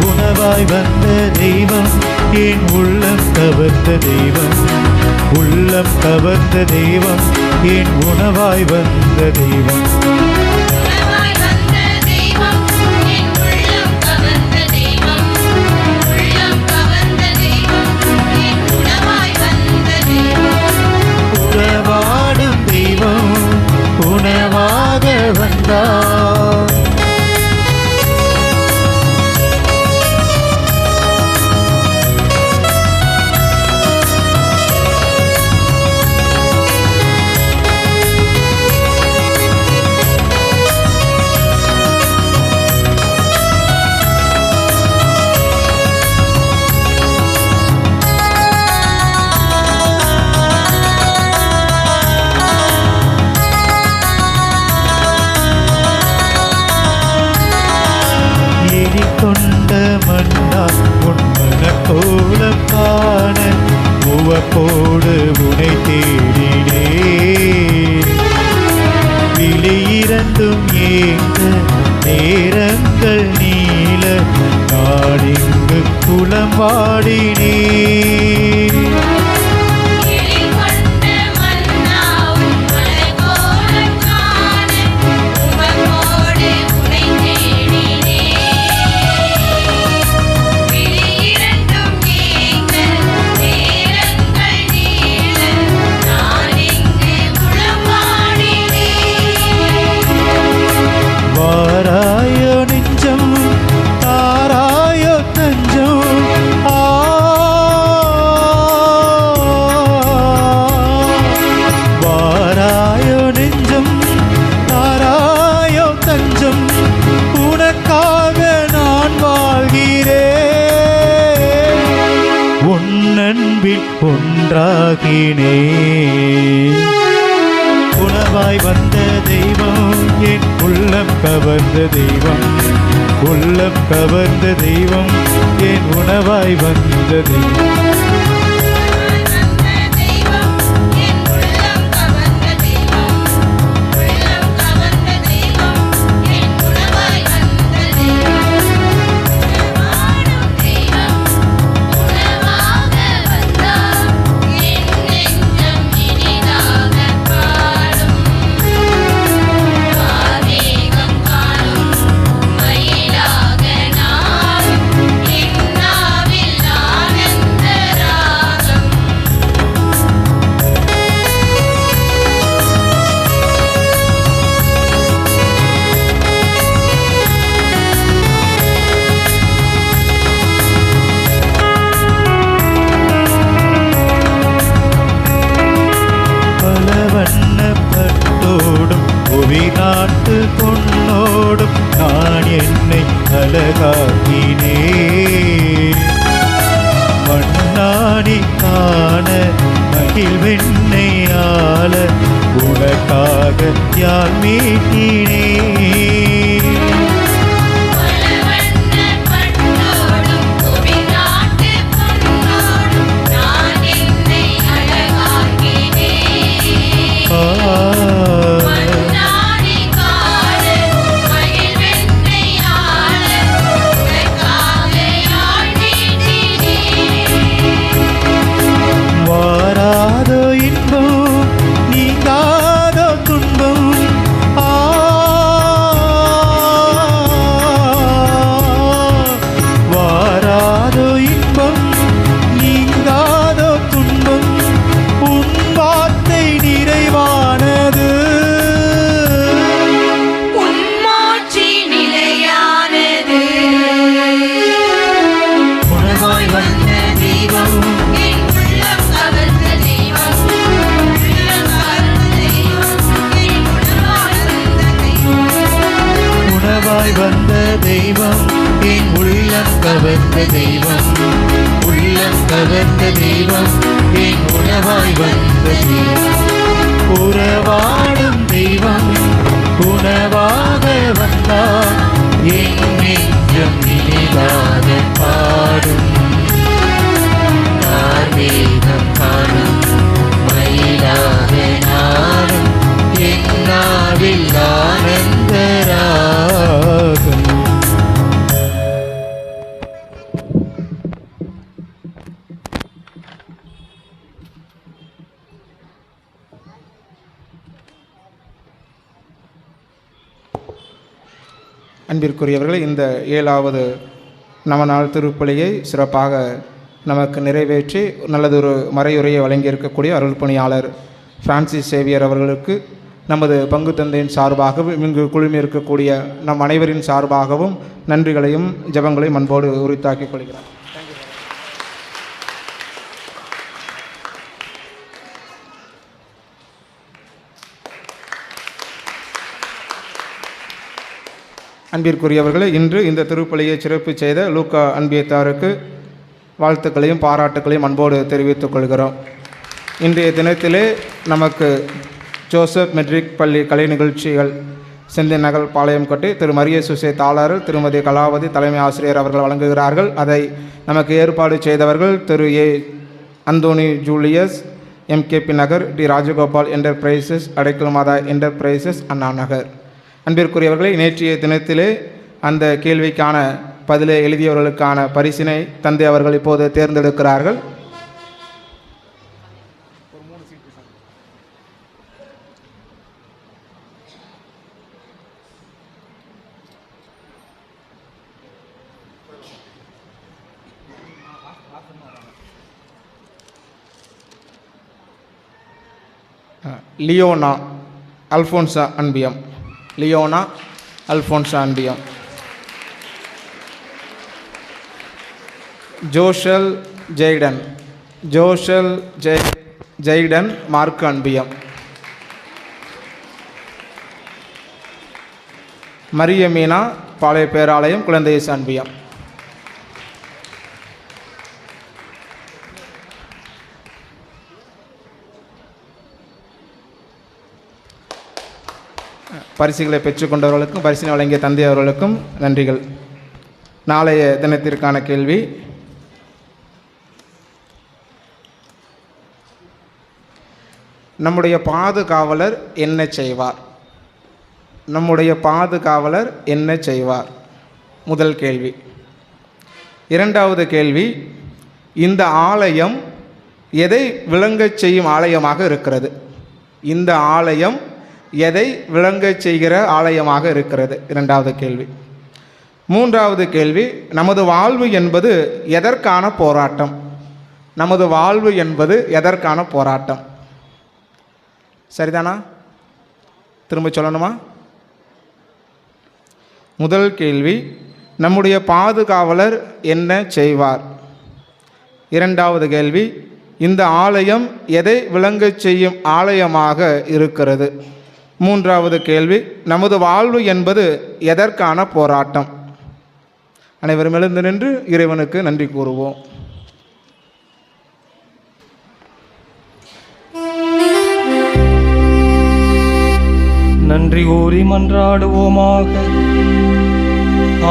உணவாய் வந்த தெய்வம் என் உள்ளம் கவர்ந்த தெய்வம், உள்ளம் கவர்ந்த தெய்வம் என் உணவாய் வந்த தெய்வம். என் பொன்னாடி காண மகிழ்வெண்ணை ஆள உனக்காக யார் மீட்டினே வாராதோ இன்பம் நீங்காதோ துன்பம் வாராதோ இன்பம் நீங்காதோ துன்பம் உன் வார்த்தை நிறைவானது உன்மாட்சி நிலையானது. உணவாய் வந்த தெய்வம் என் உள்ளம் கவர்ந்த தெய்வம். உள்ளம் கவர்ந்த தெய்வம். என் உணவாய் வந்த தெய்வம். உணவாய் வந்த தெய்வம் என் உள்ளம் கவர்ந்த தெய்வம் உள்ளம் கவர்ந்த தெய்வம் என் உணவாய் வந்த தெய்வம் உறவாடும் தெய்வம் உணவாக வந்தார் என் நெஞ்சம் நினைவாக பாடும் வேதம் காணும் மயிலாக நாடும் என் நாவில் ஆனந்தராகும் அன்பிற்குரியவர்களே, இந்த 7வது நவநாள் திருப்பலியை சிறப்பாக நமக்கு நிறைவேற்றி நல்லதொரு மறையுரையை வழங்கியிருக்கக்கூடிய அருள் பணியாளர் பிரான்சிஸ் சேவியர் அவர்களுக்கு நமது பங்கு தந்தையின் சார்பாகவும் இங்கு குழுமி இருக்கக்கூடிய நம் அனைவரின் சார்பாகவும் நன்றிகளையும் ஜெபங்களையும் அன்போடு உரித்தாக்கிக் கொள்கிறோம். அன்பிற்குரியவர்களே, இன்று இந்த திருப்பலியை சிறப்பு செய்த லூக்கா அன்பியத்தாருக்கு வாழ்த்துக்களையும் பாராட்டுக்களையும் அன்போடு தெரிவித்துக் கொள்கிறோம். இன்றைய தினத்திலே நமக்கு ஜோசப் மெட்ரிக் பள்ளி கலை நிகழ்ச்சிகள் செந்தில் நகல் பாளையம் கட்டி திரு மரிய சுசே தாளர் திருமதி கலாவதி தலைமை ஆசிரியர் அவர்கள் வழங்குகிறார்கள். அதை நமக்கு ஏற்பாடு செய்தவர்கள் திரு ஏ அந்தோனி ஜூலியஸ், MKP நகர், டி ராஜகோபால் என்டர்பிரைசஸ், அடைக்கல் மாதா என்டர்பிரைசஸ், அண்ணா நகர். அன்பிற்குரியவர்களை, நேற்றைய தினத்திலே அந்த கேள்விக்கான பதிலை எழுதியவர்களுக்கான பரிசினை தந்தை அவர்கள் இப்போது தேர்ந்தெடுக்கிறார்கள். லியோனா அல்ஃபோன்சா அன்பியம், லியோனா அல்ஃபோன்சா அன்பியம். ஜோஷல் ஜெய்டன், ஜோஷல் ஜெய்டன் மார்க் அன்பியம். மரியமீனா பாளைய பேராலயம் குழந்தையேசு அன்பியம். பரிசுகளை பெற்றுக்கொண்டவர்களுக்கும் பரிசினை வழங்கிய தந்தை அவர்களுக்கும் நன்றிகள். நாளைய தினத்திற்கான கேள்வி: நம்முடைய பாதுகாவலர் என்ன செய்வார்? நம்முடைய பாதுகாவலர் என்ன செய்வார்? முதல் கேள்வி. இரண்டாவது கேள்வி: இந்த ஆலயம் எதை விளங்கச் செய்யும் ஆலயமாக இருக்கிறது? இந்த ஆலயம் எதை விளங்கச் செய்கிற ஆலயமாக இருக்கிறது? இரண்டாவது கேள்வி. மூன்றாவது கேள்வி: நமது வாழ்வு என்பது எதற்கான போராட்டம்? நமது வாழ்வு என்பது எதற்கான போராட்டம்? சரிதானா? திரும்ப சொல்லணுமா? முதல் கேள்வி: நம்முடைய பாதுகாவலர் என்ன செய்வார்? இரண்டாவது கேள்வி: இந்த ஆலயம் எதை விளங்கச் செய்யும் ஆலயமாக இருக்கிறது? மூன்றாவது கேள்வி: நமது வாழ்வு என்பது எதற்கான போராட்டம்? அனைவரும் எழுந்து நின்று இறைவனுக்கு நன்றி கூறுவோம். நன்றி கூறி மன்றாடுவோமாக.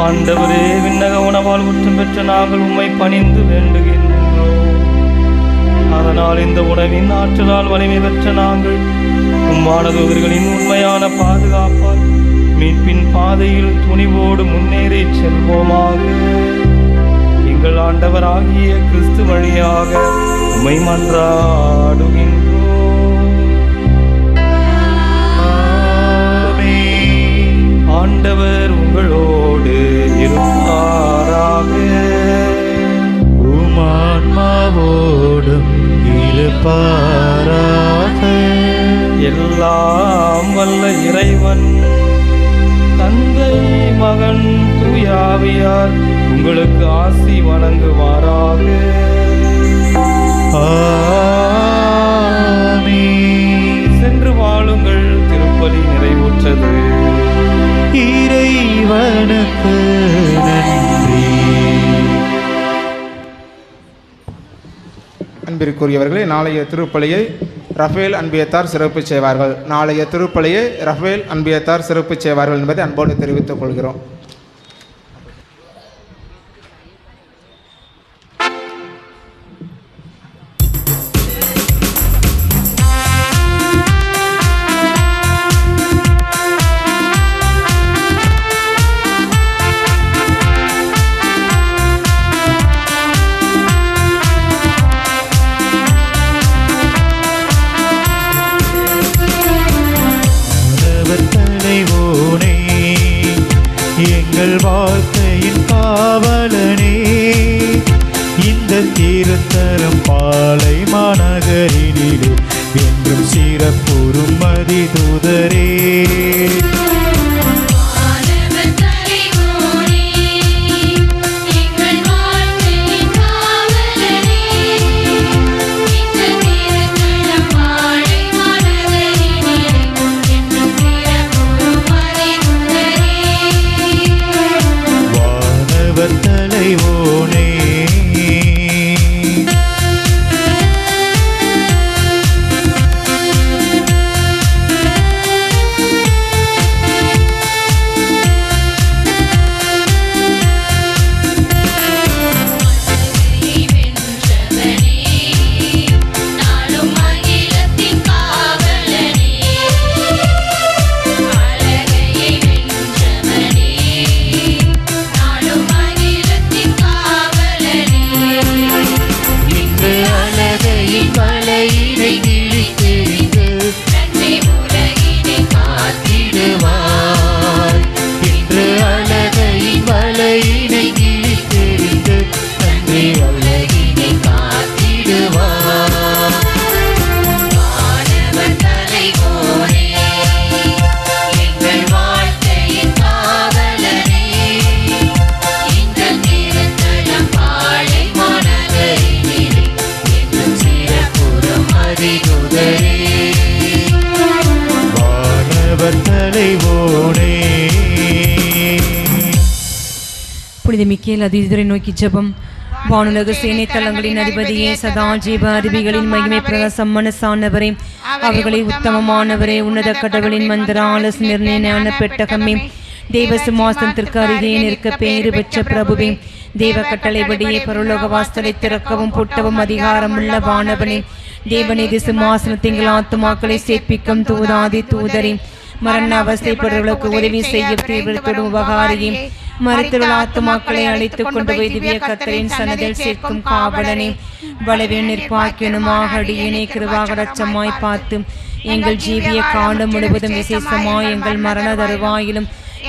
ஆண்டவரே, விண்ணக உணவால் ஊற்றம் பெற்ற நாங்கள் உம்மை பணிந்து வேண்டுகின்றோம். அதனால் இந்த உணவின் ஆற்றலால் வலிமை பெற்ற நாங்கள் உம்மானதோர்களின் உண்மையான பாதுகாப்பால் மீட்பின் பாதையில் துணிவோடு முன்னேறி செல்வோமாக. எங்கள் ஆண்டவராகிய கிறிஸ்து வழியாக உம்மை மன்றாடுகின்றோம். ஆண்டவர் உங்களோடு இருப்பாராக. உமான்மாவோடும் இருப்பாராக. எல்லாம் வல்ல இறைவன் தந்தை, மகன், தூயாவியார் உங்களுக்கு ஆசி வழங்குவாராக. ஆமென். சென்று வாழுங்கள். திருப்பலி நிறைவுற்றது. இறைவனுக்கு நன்றி. அன்பிற்குரியவர்களே, நாளைய திருப்பலியை ரஃபேல் அன்பியத்தார் சிறப்பு செய்வார்கள். நாளைய திருப்பலியை ரஃபேல் அன்பியத்தார் சிறப்பு செய்வார்கள் என்பதை அன்போடு தெரிவித்துக் கொள்கிறோம். எங்கள் வாழ்க்கையின் காவலனே, இந்த தீரத்தரம் பாலை மாநகரினிலே என்றும் சிறப்புறும் மதிதூதரே. புனித மிக்கேல் அதிதரை நோக்கி ஜெபம். வானுலக சேனை தலங்களின் அதிபதியே, சதா ஜீவ அருவிகளின் மகிமை பிரகாசம் மனசானவரே, அவர்களை உத்தமமானவரே, உன்னத கடவுளின் மந்திர ஆலோசனை நிர்ணயான பெட்டகமே, தேவ சிம்மாசனத்திற்கு அருகே நிற்க பேறு பெற்ற பிரபுவே, தேவ கட்டளைப்படியே பரலோக வாசலை திறக்கவும் பூட்டவும் அதிகாரமுள்ள வானவனே, தேவநீதி சிம்மாசனத்தின் ஆத்துமாக்களை சேர்ப்பிக்கும் தூதாதி தூதரே, மரண அவஸ்தைப்படுவர்களுக்கு உதவி செய்ய தீவிரத்தோடும் உபகாரியே, மருத்துவ ஆத்துமாக்களை அழைத்துக் கொண்டு போய் திவ்ய கர்த்தரின் சன்னதில் சேர்க்கும் காவலனே, வளவின் நிற்பாக்கியனுமாக அடியேனை கிருபாக ரட்சமாய் பார்த்து எங்கள் ஜீவிய காலம் முழுவதும் விசேஷமாய் எங்கள் மரண தருவாயிலும்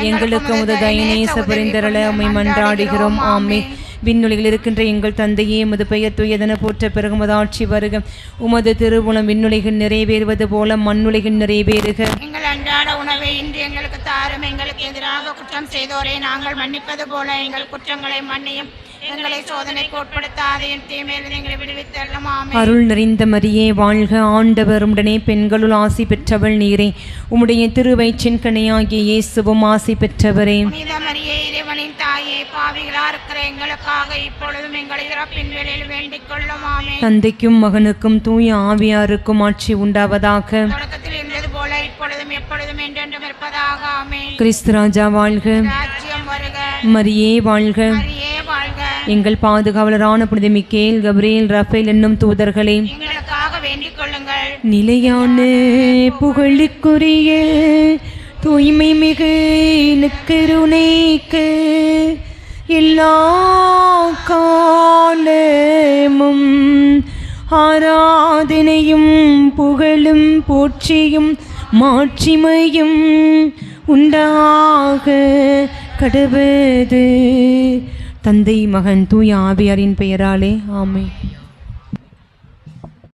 எங்களுக்கு முததயனேச புரிந்தரள உம்மை மன்றாடுகிறோம். ஆமே. விண்ணுலகில் இருக்கின்ற எங்கள் தந்தையே, உமது பெயர் தூயதென போற்ற பிறகு உமது ஆட்சி வருக. உமது திருவுளம் விண்ணுலகில் நிறைவேறுவது போல மண்ணுலகில் நிறைவேறுக. எங்கள் அன்றாட உணவை இன்று எங்களுக்கு தாரும். எங்களுக்கு எதிராக குற்றம் செய்தோரை நாங்கள் மன்னிப்பது போல எங்கள் குற்றங்களை மன்னியும். எங்களை சோதனைக்கு உட்படுத்தாதேயும், தீமையில் எங்களை விடுவித்தள்ளும். ஆமென். அருள் நிறைந்த மரியே வாழ்க, ஆண்டவர் உடனே பெண்களுள் ஆசி பெற்றவள் நீரே, உம்முடைய திருவயிற்றின் கனியாகிய இயேசுவும் ஆசி பெற்றவரே. புனித மரியே, இறைவனின் தாயே, பாவிகளா இருக்கிற எங்களுக்காக இப்பொழுதும் எங்கள் இறப்பின் வேளையில் வேண்டிக் கொள்ளும். ஆமென். தந்தைக்கும் மகனுக்கும் தூய ஆவியாருக்கும் ஆட்சி உண்டாவதாக. தொடக்கத்தில் இருந்தது போல இப்பொழுதும் இப்பொழுதும் என்றென்றும் இருப்பதாக ஆமென். கிறிஸ்து ராஜா வாழ்க. ராஜ்யம் வருக. மரியே வாழ்க. மரியே வாழ்க. எங்கள் பாதுகாவலரான புனித மிக்கேல், கபிரியேல், ரஃபேல் என்னும் தூதர்களே, எங்களுக்காக வேண்டிக் கொள்ளுங்கள். நிலையான புகழுக்குரிய தூய்மை மிகு நற்கருணைக்கு எல்லா காலமும் ஆராதனையும் புகழும் போற்றியும் மாட்சிமையும் உண்டாக கடவுது. தந்தை, மகன், தூய ஆவியாரின் பெயராலே ஆமென்.